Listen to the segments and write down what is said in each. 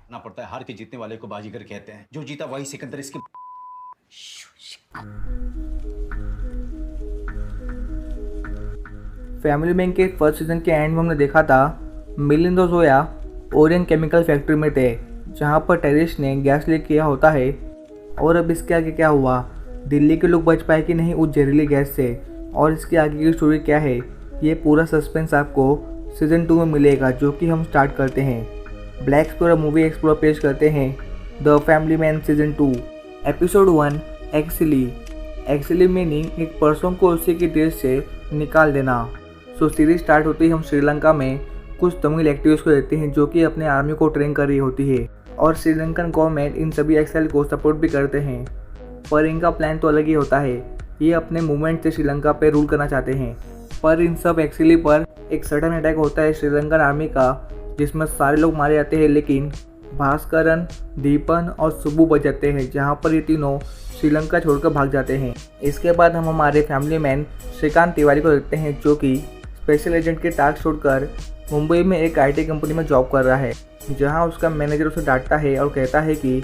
ना पड़ता है। हार के जीतने वाले को बाजीगर कहते हैं, जो जीता वही सिकंदर। इसकी फैमिली मैन के फर्स्ट सीजन के एंड में हमने देखा था मिलिंद और जोया ओरियन केमिकल फैक्ट्री में थे, जहां पर टेररिस्ट ने गैस लीक किया होता है। और अब इसके आगे क्या हुआ, दिल्ली के लोग बच पाए कि नहीं उस जहरीली गैस से, और इसके आगे की स्टोरी क्या है, ये पूरा सस्पेंस आपको सीज़न 2 में मिलेगा, जो कि हम स्टार्ट करते हैं। ब्लैक एक्सप्लोरर मूवी एक्सप्लोर पेश करते हैं the family Man season 2 episode 1 actually. Actually meaning एक पर्सन को उसी के देश से निकाल देना। सो सीरीज स्टार्ट होती है हम श्रीलंका में कुछ तमिल एक्टिविस्ट को देखते हैं जो कि अपने आर्मी को ट्रेन कर रही होती है, और श्रीलंकन गवर्नमेंट इन सभी एक्सेल को सपोर्ट भी करते हैं। पर इनका प्लान तो अलग ही होता है, ये अपने मूवमेंट से श्रीलंका पे रूल करना चाहते हैं। पर इन सब एक्चुअली पर एक सडन अटैक होता है श्रीलंकन आर्मी का, जिसमें सारे लोग मारे जाते हैं, लेकिन भास्करन, दीपन और सुब्बू बच जाते हैं, जहाँ पर ये तीनों श्रीलंका छोड़कर भाग जाते हैं। इसके बाद हम हमारे फैमिली मैन श्रीकांत तिवारी को देखते हैं, जो कि स्पेशल एजेंट के टास्क छोड़कर मुंबई में एक आईटी कंपनी में जॉब कर रहा है, जहां उसका मैनेजर उसे डांटता है और कहता है कि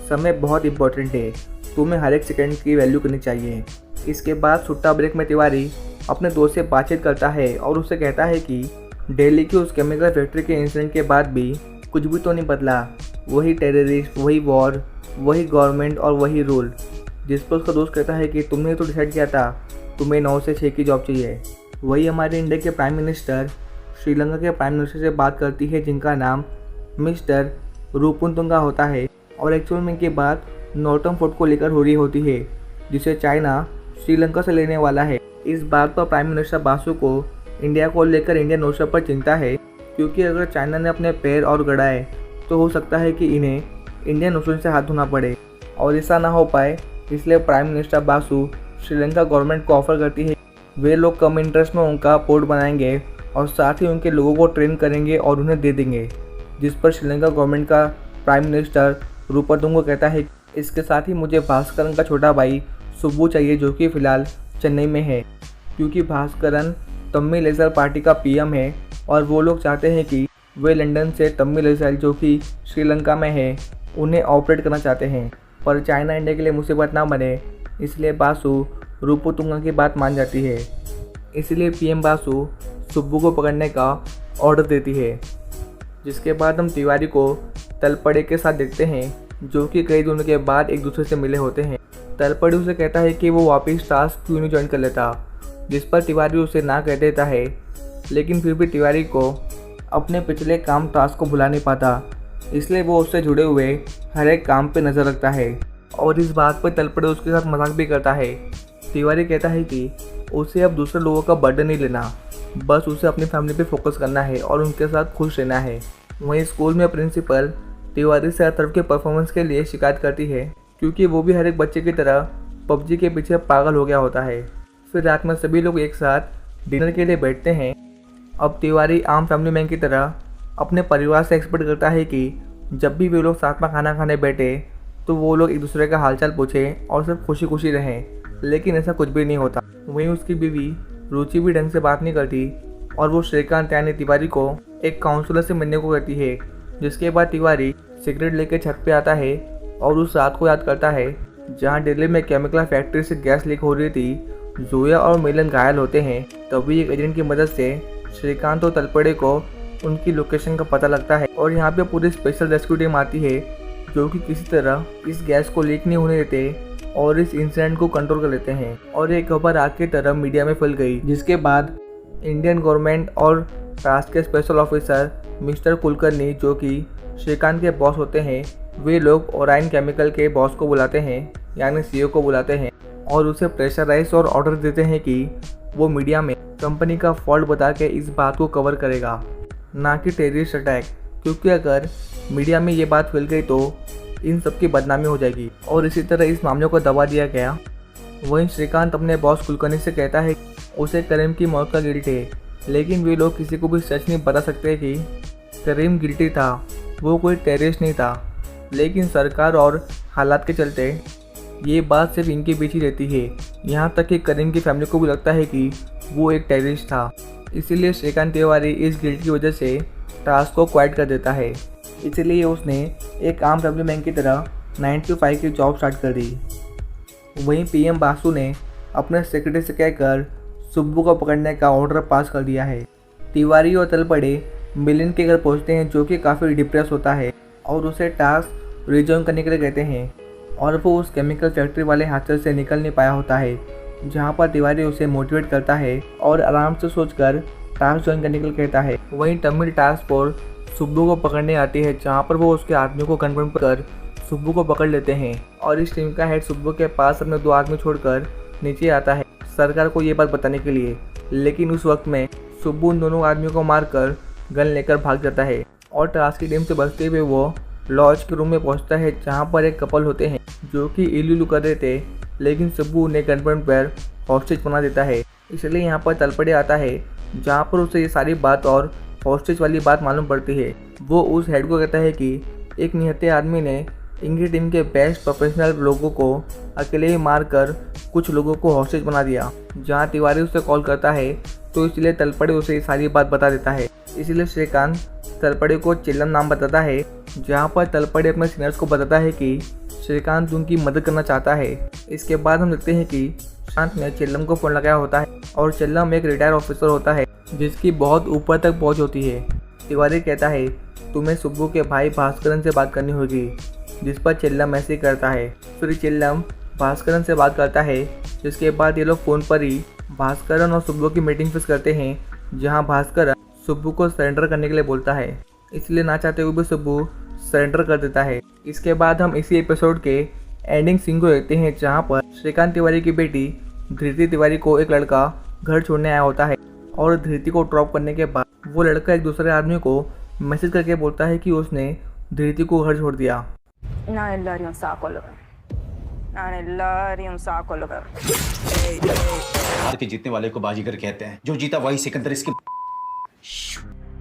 समय बहुत इंपॉर्टेंट है, तुम्हें हर एक सेकंड की वैल्यू करनी चाहिए। इसके बाद छुट्टा ब्रेक में तिवारी अपने दोस्त से बातचीत करता है और उससे कहता है कि दिल्ली की उस केमिकल फैक्ट्री के इंसिडेंट के बाद भी कुछ भी तो नहीं बदला, वही टेररिस्ट, वही वॉर, वही गवर्नमेंट और वही रूल। जिस पर उसका दोस्त कहता है कि तुमने तो डिसाइड किया था तुम्हें 9 से 6 की जॉब चाहिए। वही हमारे इंडिया के प्राइम मिनिस्टर श्रीलंका के प्राइम मिनिस्टर से बात करती है, जिनका नाम मिस्टर रूपनतुंगा होता है, और एक्चुअल में इनकी बात नॉर्थर्न फोर्ट को लेकर हो रही होती है, जिसे चाइना श्रीलंका से लेने वाला है। इस बात पर प्राइम मिनिस्टर बासु को इंडिया को लेकर इंडियन ओशन पर चिंता है, क्योंकि अगर चाइना ने अपने पैर और गड़ाए तो हो सकता है कि इन्हें इंडियन ओशन से हाथ धोना पड़े, और ऐसा ना हो पाए। इसलिए prime minister Basu Sri Lanka government को ऑफर करती है वे लोग कम इंटरेस्ट में उनका पोर्ट बनाएंगे और साथ ही उनके लोगों को ट्रेन करेंगे और उन्हें दे देंगे। जिस पर श्रीलंका गवर्नमेंट का प्राइम मिनिस्टर रूपतुंगा कहता है, इसके साथ ही मुझे भास्करन का छोटा भाई सुब्बू चाहिए, जो कि फ़िलहाल चेन्नई में है, क्योंकि भास्करन तमिल लेज़र पार्टी का पीएम है, और वो लोग चाहते हैं कि वे लंदन से तमिल लेज़र जो कि श्रीलंका में है उन्हें ऑपरेट करना चाहते हैं। पर चाइना इंडिया के लिए मुसीबत ना बने, इसलिए बासु रूपतुंगा की बात मान जाती है। इसलिए पीएम बासु सुब्बू को पकड़ने का ऑर्डर देती है। जिसके बाद हम तिवारी को तलपड़े के साथ देखते हैं, जो कि कई दिनों के बाद एक दूसरे से मिले होते हैं। तलपड़े उसे कहता है कि वो वापस टास्क क्यों नहीं ज्वाइन कर लेता, जिस पर तिवारी उसे ना कह देता है, लेकिन फिर भी तिवारी को अपने पिछले काम टास्क को भुला नहीं पाता, इसलिए वो उससे जुड़े हुए हर एक काम पे नज़र रखता है। और इस बात पर तलपड़े उसके साथ मजाक भी करता है। तिवारी कहता है कि उसे अब दूसरे लोगों का बर्डन नहीं लेना, बस उसे अपनी फैमिली पे फोकस करना है और उनके साथ खुश रहना है। वहीं स्कूल में प्रिंसिपल तिवारी से हर तरफ के परफॉर्मेंस के लिए शिकायत करती है, क्योंकि वो भी हर एक बच्चे की तरह पबजी के पीछे पागल हो गया होता है। फिर रात में सभी लोग एक साथ डिनर के लिए बैठते हैं। अब तिवारी आम फैमिली मैन की तरह अपने परिवार से एक्सपेक्ट करता है कि जब भी वे लोग साथ में खाना खाने बैठे तो वो लोग एक दूसरे का हालचाल पूछें और सब खुशी खुशी रहें, लेकिन ऐसा कुछ भी नहीं होता। वहीं उसकी बीवी रुचि भी ढंग से बात नहीं करती, और वो श्रीकांत यानी तिवारी को एक काउंसलर से मिलने को कहती है। जिसके बाद तिवारी सिगरेट लेकर छत पे आता है और उस रात को याद करता है जहां दिल्ली में केमिकल फैक्ट्री से गैस लीक हो रही थी। जोया और मिलन घायल होते हैं, तभी एक एजेंट की मदद से श्रीकांत और तलपड़े को उनकी लोकेशन का पता लगता है, और यहाँ पे पूरी स्पेशल रेस्क्यू टीम आती है, जो कि किसी तरह इस गैस को लीक नहीं होने देते और इस इंसिडेंट को कंट्रोल कर लेते हैं। और एक खबर आग की तरह मीडिया में फैल गई, जिसके बाद इंडियन गवर्नमेंट और राष्ट्र के स्पेशल ऑफिसर मिस्टर कुलकर्णी, जो कि श्रीकांत के बॉस होते हैं, वे लोग ओराइन केमिकल के बॉस को बुलाते हैं, यानी सीईओ को बुलाते हैं, और उसे प्रेशराइज और ऑर्डर देते हैं कि वो मीडिया में कंपनी का फॉल्ट बता के इस बात को कवर करेगा, ना कि टेररिस्ट अटैक, क्योंकि अगर मीडिया में ये बात फैल गई तो इन सब की बदनामी हो जाएगी। और इसी तरह इस मामले को दबा दिया गया। वहीं श्रीकांत अपने बॉस कुलकर्णी से कहता है उसे करीम की मौत का गिल्ट है, लेकिन वे लोग किसी को भी सच नहीं बता सकते कि करीम गिल्टी था, वो कोई टेररिस्ट नहीं था। लेकिन सरकार और हालात के चलते ये बात सिर्फ इनके बीच ही रहती है, यहाँ तक कि करीम की फैमिली को भी लगता है कि वो एक टेररिस्ट था। इसीलिए श्रीकांत तिवारी इस गिल्ट की वजह से टास्क को क्वाइट कर देता है। इसलिए उसने एक आम फैमिली मैन की तरह 9 to 5 की जॉब स्टार्ट कर दी। वहीं पीएम बासु ने अपने सेक्रेटरी से कहकर सुब्बू को पकड़ने का ऑर्डर पास कर दिया है। तिवारी और तलपड़े मिलिंद के घर पहुंचते हैं, जो कि काफ़ी डिप्रेस होता है और उसे टास्क रिज्वाइन करने के लिए कहते हैं और वो उस केमिकल फैक्ट्री वाले हादसे से निकल नहीं पाया होता है, जहां पर तिवारी उसे मोटिवेट करता है और आराम से सोचकर टास्क ज्वाइन करने के लिए कहता है। वहीं तमिल टास्क फोर्स सुब्बू को पकड़ने आती है, जहां पर वो उसके आदमियों को कन्फर्म कर सुब्बू को पकड़ लेते हैं और इस टीम का हेड सुब्बू के पास अपने 2 आदमी छोड़कर नीचे आता है सरकार को ये बात बताने के लिए। लेकिन उस वक्त में सुब्बू उन दोनों आदमियों को मारकर गन लेकर भाग जाता है और टास्क की टीम से बचते हुए वो लॉज के रूम में पहुंचता है, जहां पर एक कपल होते हैं जो कि इलू कर रहे थे, लेकिन सुब्बू उन्हें गनपॉइंट पर हॉस्टेज बना देता है। इसलिए यहाँ पर तलपड़े आता है, जहाँ पर उसे ये सारी बात और हॉस्टेज वाली बात मालूम पड़ती है। वो उस हेड को कहता है कि एक निहत्थे आदमी ने इनकी टीम के बेस्ट प्रोफेशनल लोगों को अकेले ही मारकर कुछ लोगों को हॉस्टेज बना दिया। जहाँ तिवारी उसे कॉल करता है तो इसलिए तलपड़े उसे ये सारी बात बता देता है। इसलिए श्रीकांत तलपड़े को चिल्लम नाम बताता है, जहाँ पर तलपड़े अपने सीनियर्स को बताता है कि श्रीकांत उनकी मदद करना चाहता है। इसके बाद हम देखते हैं कि श्रीकांत ने चिल्लम को फ़ोन लगाया होता है और चिल्लम एक रिटायर ऑफिसर होता है जिसकी बहुत ऊपर तक पहुंच होती है। तिवारी कहता है तुम्हें सुब्बू के भाई भास्करन से बात करनी होगी, जिस पर चिल्लम ऐसे ही करता है। फिर चिल्लम भास्करन से बात करता है, जिसके बाद ये लोग फ़ोन पर ही भास्करन और सुब्बू की मीटिंग फिक्स करते हैं, जहां भास्करन सुब्बू को सरेंडर करने के लिए बोलता है। इसलिए ना चाहते हुए भी सुब्बू सरेंडर कर देता है। इसके बाद हम इसी एपिसोड के एंडिंग सीन को देखते हैं, जहां पर श्रीकांत तिवारी की बेटी धृति तिवारी को एक लड़का घर छोड़ने आया होता है और धृति को ड्रॉप करने के बाद वो लड़का एक दूसरे आदमी को मैसेज करके बोलता है कि उसने धृति को घर छोड़ दिया। हार के जीतने वाले को बाजीगर कहते हैं, जो जीता वही सिकंदर। इसके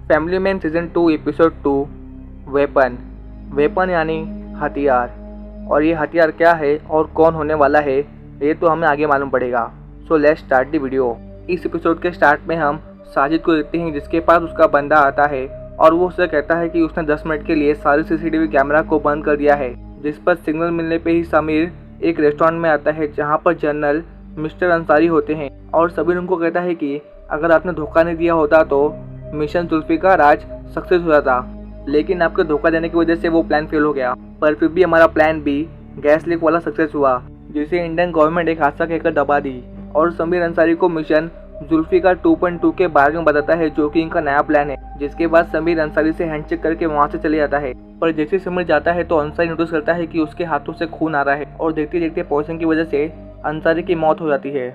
family Man season 2 episode 2 weapon यानी हथियार। और ये हथियार क्या है और कौन होने वाला है ये तो हमें आगे मालूम पड़ेगा। So let's start the video. इस एपिसोड के स्टार्ट में हम साजिद को देखते हैं, जिसके पास उसका बंदा आता है और वो उससे कहता है कि उसने 10 मिनट के लिए सारे सीसीटीवी कैमरा को बंद कर दिया है। जिस पर सिग्नल मिलने पे ही समीर एक रेस्टोरेंट में आता है, जहाँ पर जनरल मिस्टर अंसारी होते हैं और समीर उनको कहता है कि अगर आपने धोखा नहीं दिया होता तो मिशन जुल्फिकार आज सक्सेस हो जाता, लेकिन आपके धोखा देने की वजह से वो प्लान फेल हो गया। पर फिर भी हमारा प्लान बी गैस लीक वाला सक्सेस हुआ, जिसे इंडियन गवर्नमेंट एक हादसा कहकर दबा दी। और समीर अंसारी को मिशन जुल्फिकार 2.2 के बारे में बताता है, जो कि इनका नया प्लान है। जिसके बाद समीर अंसारी से हैंडशेक करके वहाँ से चले जाता है। पर जैसे समीर जाता है तो अंसारी नोटिस करता है कि उसके हाथों से खून आ रहा है और देखते देखते पॉइजन की वजह से अंसारी की मौत हो जाती है,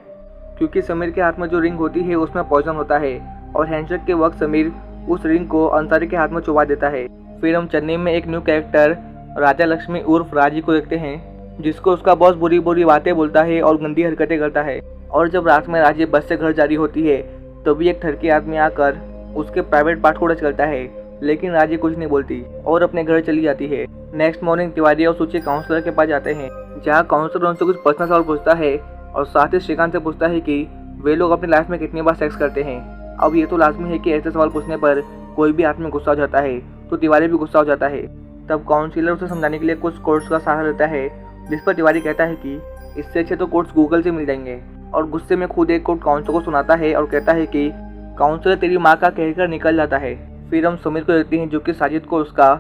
क्योंकि समीर के हाथ में जो रिंग होती है उसमें पॉइजन होता है। और हैंडशेक के वक्त समीर उस रिंग को अंसारी के हाथ में चुबा देता है। फिर हम चेन्नई में एक न्यू कैरेक्टर राजा लक्ष्मी उर्फ राजी को देखते हैं, जिसको उसका बॉस बुरी बुरी बातें बोलता है और गंदी हरकतें करता है। और जब रात में राजी बस से घर जा रही होती है तभी एक ठरकी आदमी आकर उसके प्राइवेट पार्ट को टच करता है, लेकिन राजी कुछ नहीं बोलती और अपने घर चली जाती है। नेक्स्ट मॉर्निंग तिवारी और सूची काउंसलर के पास जाते हैं, जहाँ काउंसलर उनसे कुछ पर्सनल सवाल पूछता है और साथ ही श्रीकांत से पूछता है कि वे लोग अपनी लाइफ में कितनी बार सेक्स करते हैं। अब ये तो लाजमी है कि ऐसे सवाल पूछने पर कोई भी आदमी गुस्सा हो जाता है, तो तिवारी भी गुस्सा हो जाता है। तब काउंसलर उसे समझाने के लिए कुछ कोर्स का सहारा लेता है, जिस पर तिवारी कहता है कि इससे अच्छे तो कोर्स गूगल से मिल जाएंगे। और गुस्से में खुद एक कोर्ट काउंसलर को सुनाता है और कहता है कि काउंसलर तेरी माँ का कहकर निकल जाता है। फिर हम समीर को देखते हैं, जो कि साजिद को उसका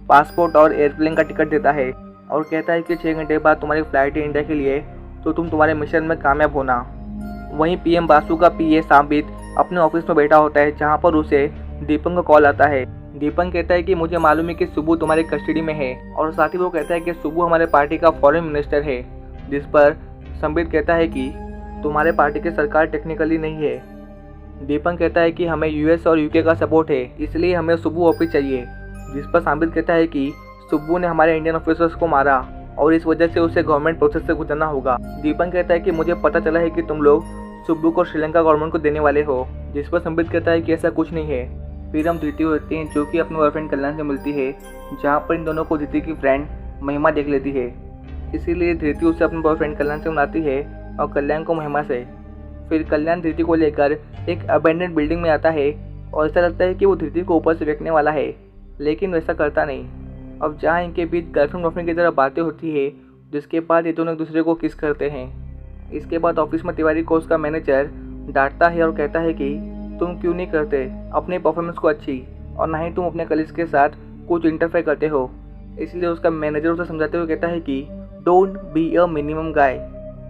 पासपोर्ट और एयरप्लेन का टिकट देता है और कहता है कि 6 घंटे बाद तुम्हारी फ्लाइट है इंडिया के लिए, तो तुम तुम्हारे मिशन में कामयाब होना। वहीं पीएम बासु का पीए साबित अपने ऑफिस में बैठा होता है, जहाँ पर उसे दीपक का कॉल आता है। दीपक कहता है कि मुझे मालूम है कि सुब्बू तुम्हारी कस्टडी में है, और साथ ही वो कहता है कि सुब्बू हमारे पार्टी का फॉरेन मिनिस्टर है। जिस पर संबित कहता है कि तुम्हारे पार्टी की सरकार टेक्निकली नहीं है। दीपक कहता है कि हमें यूएस और यूके का सपोर्ट है, इसलिए हमें सुब्बू ऑफिस चाहिए। जिस पर संबित कहता है कि सुब्बू ने हमारे इंडियन ऑफिसर्स को मारा और इस वजह से उसे गवर्नमेंट प्रोसेस से गुजरना होगा। दीपक कहता है कि मुझे पता चला है कि तुम लोग सुब्बू को श्रीलंका गवर्नमेंट को देने वाले हो। जिस पर संबित कहता है कि ऐसा कुछ नहीं है। फिर हम धृति देखते हैं, जो कि अपने बॉयफ्रेंड कल्याण से मिलती है, जहाँ पर इन दोनों को धृति की फ्रेंड महिमा देख लेती है। इसीलिए धृति उसे अपने बॉयफ्रेंड कल्याण से मिलाती है और कल्याण को महिमा से। फिर कल्याण धृति को लेकर एक अबेंडेड बिल्डिंग में आता है और ऐसा लगता है कि वो धृति को ऊपर से फेंकने वाला है, लेकिन वैसा करता नहीं। अब जहाँ इनके बीच गर्लफ्रेंड बॉयफ्रेंड की तरह बातें होती है, जिसके बाद ये दोनों एक दूसरे को किस करते हैं। इसके बाद ऑफिस में तिवारी को उसका मैनेजर डांटता है और कहता है कि तुम क्यों नहीं करते अपनी परफॉर्मेंस को अच्छी, और ना ही तुम अपने कलीग्स के साथ कुछ इंटरफेयर करते हो। इसलिए उसका मैनेजर उसे समझाते हुए कहता है कि डोंट बी अ मिनिमम गाय।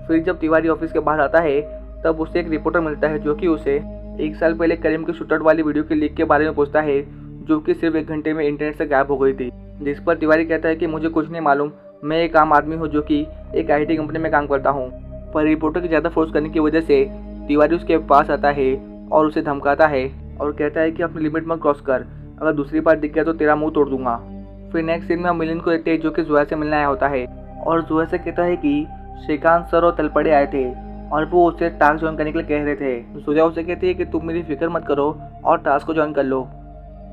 फिर जब तिवारी ऑफिस के बाहर आता है तब उसे एक रिपोर्टर मिलता है जो कि उसे 1 साल पहले करीम के शूटआउट वाली वीडियो के लीक के बारे में पूछता है, जो कि सिर्फ 1 घंटे में इंटरनेट से गायब हो गई थी। जिस पर तिवारी कहता है कि मुझे कुछ नहीं मालूम, मैं एक आम आदमी हूँ जो कि एक IT कंपनी में काम करता हूँ। पर रिपोर्टर की ज़्यादा फोर्स करने की वजह से तिवारी उसके पास आता है और उसे धमकाता है और कहता है कि अपनी लिमिट मत क्रॉस कर, अगर दूसरी बार दिख गया तो तेरा मुंह तोड़ दूंगा। फिर नेक्स्ट सीन में हम मिलिंद को देखते हैं जो कि जोया से मिलने आया होता है और जोया से कहता है कि श्रीकांत सर और तलपड़े आए थे और वो उससे टास्क ज्वाइन करने के लिए कह रहे थे। जोया उसे कहती है कि तुम मेरी फिक्र मत करो और टास्क को ज्वाइन कर लो।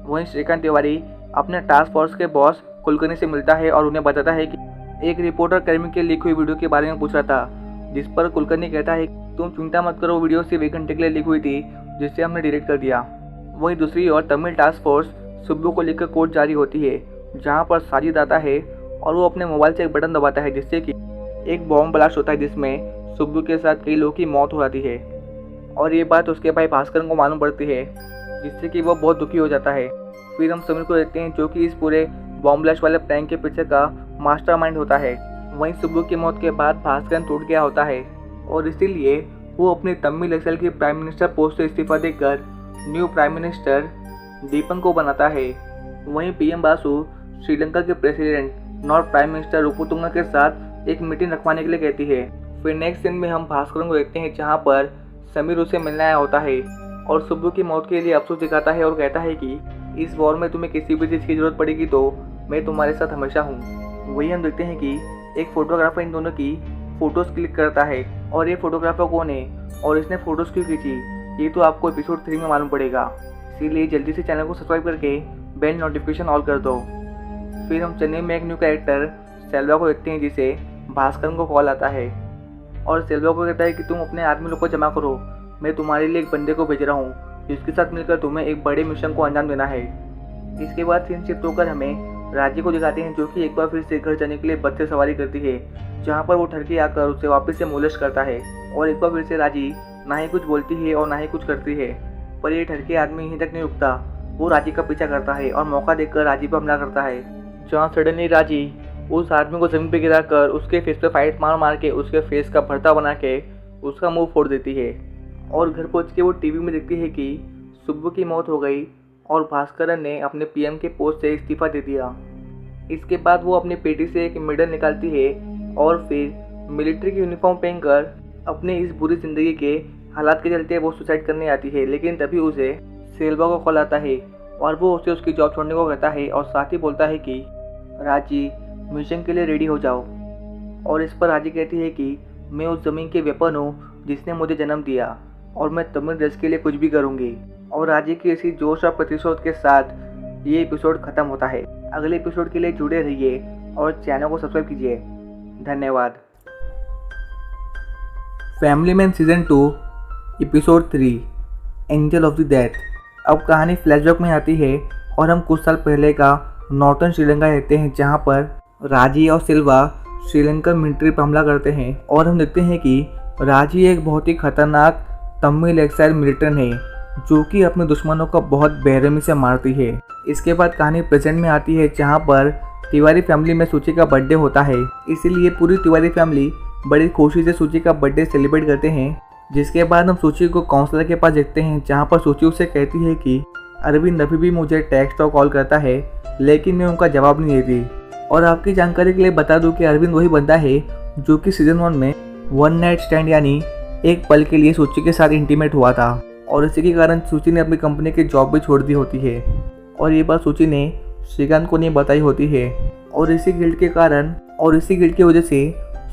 वहीं श्रीकांत तिवारी अपने टास्क फोर्स के बॉस कुलकर्णी से मिलता है और उन्हें बताता है कि एक रिपोर्टर करीम के लीक हुई वीडियो के बारे में पूछ रहा था, जिस पर कुलकर्णी कहता है तुम चिंता मत करो, वीडियो सिर्फ 1 घंटे के लिए लीक हुई थी जिससे हमने डिलीट कर दिया। वहीं दूसरी ओर तमिल टास्क फोर्स सुब्बू को लेकर कोर्ट जारी होती है, जहां पर साजिद आता है और वो अपने मोबाइल से एक बटन दबाता है जिससे कि एक बॉम्ब ब्लास्ट होता है जिसमें सुब्बू के साथ कई लोगों की मौत हो जाती है। और ये बात उसके भाई भास्कर को मालूम पड़ती है, जिससे कि वो बहुत दुखी हो जाता है। फिर हम समीर को देखते हैं जो कि इस पूरे बॉम्ब ब्लास्ट वाले प्रैंक के पीछे का मास्टरमाइंड होता है। वहीं सुब्बू की मौत के बाद भास्कर टूट गया होता है और इसीलिए वो अपनी तमिल एक्सेल की प्राइम मिनिस्टर पोस्ट से इस्तीफा देकर न्यू प्राइम मिनिस्टर दीपन को बनाता है। वहीं PM बासु श्रीलंका के प्रेसिडेंट नॉट प्राइम मिनिस्टर रूपतुंगा के साथ एक मीटिंग रखवाने के लिए कहती है। फिर नेक्स्ट सीन में हम भास्कर को देखते हैं जहां पर समीर उसे मिलने आया होता है और सुब्बू की मौत के लिए अफसोस दिखाता है और कहता है कि इस वॉर में तुम्हें किसी भी चीज़ की जरूरत पड़ेगी तो मैं तुम्हारे साथ हमेशा हूँ। वही हम देखते हैं कि एक फोटोग्राफर इन दोनों की फ़ोटोज़ क्लिक करता है और ये फोटोग्राफर कौन है और इसने फ़ोटोज़ क्यों खींची, ये तो आपको एपिसोड 3 में मालूम पड़ेगा। इसीलिए जल्दी से चैनल को सब्सक्राइब करके बेल नोटिफिकेशन ऑल कर दो। फिर हम चेन्नई में एक न्यू कैरेक्टर सेल्वा को देखते हैं जिसे भास्कर को कॉल आता है और सेल्वा को कहता है कि तुम अपने आदमी लोग को जमा करो, मैं तुम्हारे लिए एक बंदे को भेज रहा हूँ जिसके साथ मिलकर तुम्हें एक बड़े मिशन को अंजाम देना है। इसके बाद सीन शिफ्ट होकर हमें राजी को दिखाते हैं जो कि एक बार फिर से घर जाने के लिए बस से सवारी करती है, जहाँ पर वो ठरकी आकर उसे वापस से मोलेस्ट करता है और एक बार फिर से राजी ना ही कुछ बोलती है और ना ही कुछ करती है। पर ये ठरकी आदमी यहीं तक नहीं रुकता, वो राजी का पीछा करता है और मौका देखकर राजी पर हमला करता है, जहाँ सडनली राजी उस आदमी को जमीन पर गिरा कर उसके फेस पे फाइट मार के उसके फेस का भरता बना के उसका मुंह फोड़ देती है। और घर पहुँच के वो TV में देखती है कि सुब्बू की मौत हो गई और भास्करन ने अपने PM के पोस्ट से इस्तीफा दे दिया। इसके बाद वो अपनी पेटी से एक मेडल निकालती है और फिर मिलिट्री की यूनिफॉर्म पहनकर अपनी इस बुरी ज़िंदगी के हालात के चलते वो सुसाइड करने आती है। लेकिन तभी उसे सेल्वा को कॉल आता है और वो उसे उसकी जॉब छोड़ने को कहता है और साथ ही बोलता है कि राजी मिशन के लिए रेडी हो जाओ। और इस पर राजी कहती है कि मैं उस ज़मीन के वेपन हूँ जिसने मुझे जन्म दिया और मैं तमिल देश के लिए कुछ भी करूँगी। और राजी की इसी जोश और प्रतिशोध के साथ ये एपिसोड खत्म होता है। अगले एपिसोड के लिए जुड़े रहिए और चैनल को सब्सक्राइब कीजिए। धन्यवाद। Family Man season 2 episode 3 angel of the death. अब कहानी फ्लैशबैक में आती है और हम कुछ साल पहले का नॉर्थन श्रीलंका देखते हैं, जहां पर राजी और सिल्वा श्रीलंका मिलिट्री पर हमला करते हैं और हम देखते हैं कि राजी एक बहुत ही खतरनाक तमिल एक्साइल मिलिटेंट है जो कि अपने दुश्मनों को बहुत बेरहमी से मारती है। इसके बाद कहानी प्रेजेंट में आती है जहां पर तिवारी फैमिली में सूची का बर्थडे होता है, इसीलिए पूरी तिवारी फैमिली बड़ी खुशी से सूची का बर्थडे सेलिब्रेट करते हैं। जिसके बाद हम सूची को काउंसलर के पास देखते हैं जहां पर सूची उसे कहती है कि अरविंद अभी भी मुझे टेक्स्ट और कॉल करता है लेकिन मैं उनका जवाब नहीं देती। और आपकी जानकारी के लिए बता दूं कि अरविंद वही बंदा है जो कि सीजन 1 में वन नाइट स्टैंड यानी एक पल के लिए सूची के साथ इंटीमेट हुआ था और इसी के कारण सूची ने अपनी कंपनी की जॉब भी छोड़ दी होती है और ये बात सूची ने श्रीकांत को नहीं बताई होती है। और इसी गिल्ट के कारण और इसी गिल्ट की वजह से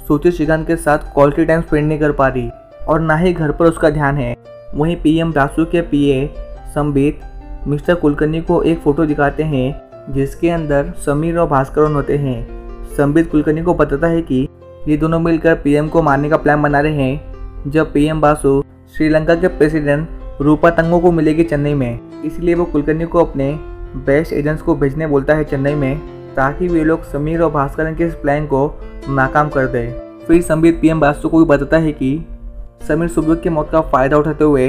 सूची श्रीकांत के साथ क्वालिटी टाइम स्पेंड नहीं कर पा रही और ना ही घर पर उसका ध्यान है। वहीं PM बासु के PA संबित मिस्टर कुलकर्णी को एक फ़ोटो दिखाते हैं जिसके अंदर समीर और भास्कर होते हैं। संबित कुलकर्णी को बताता है कि ये दोनों मिलकर PM को मारने का प्लान बना रहे हैं जब PM बासु श्रीलंका के प्रेसिडेंट रूपातंगो को मिलेगी चेन्नई में। इसलिए वो कुलकर्णी को अपने बेस्ट एजेंट्स को भेजने बोलता है चेन्नई में ताकि वे लोग समीर और भास्करन के इस प्लान को नाकाम कर दें। फिर संबित पीएम बासु को भी बताता है कि समीर सुब्बू की मौत का फायदा उठाते हुए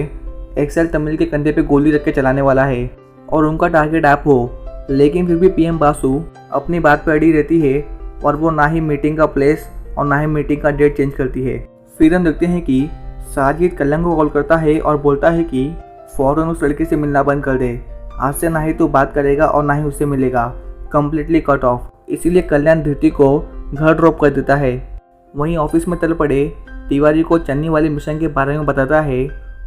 एक्सेल तमिल के कंधे पे गोली रख के चलाने वाला है और उनका टारगेट आप हो। लेकिन फिर भी पीएम बासु अपनी बात पर अड़ी रहती है और वो ना ही मीटिंग का प्लेस और ना ही मीटिंग का डेट चेंज करती है। फिर हम देखते हैं कि साजिद कल्याण को कॉल करता है और बोलता है कि फौरन उस लड़की से मिलना बंद कर दे। आज से ना ही तू बात करेगा और ना ही उससे मिलेगा, कम्प्लीटली कट ऑफ। इसीलिए कल्याण धृति को घर ड्रॉप कर देता है। वहीं ऑफिस में तल पड़े तिवारी को चन्नी वाले मिशन के बारे में बताता है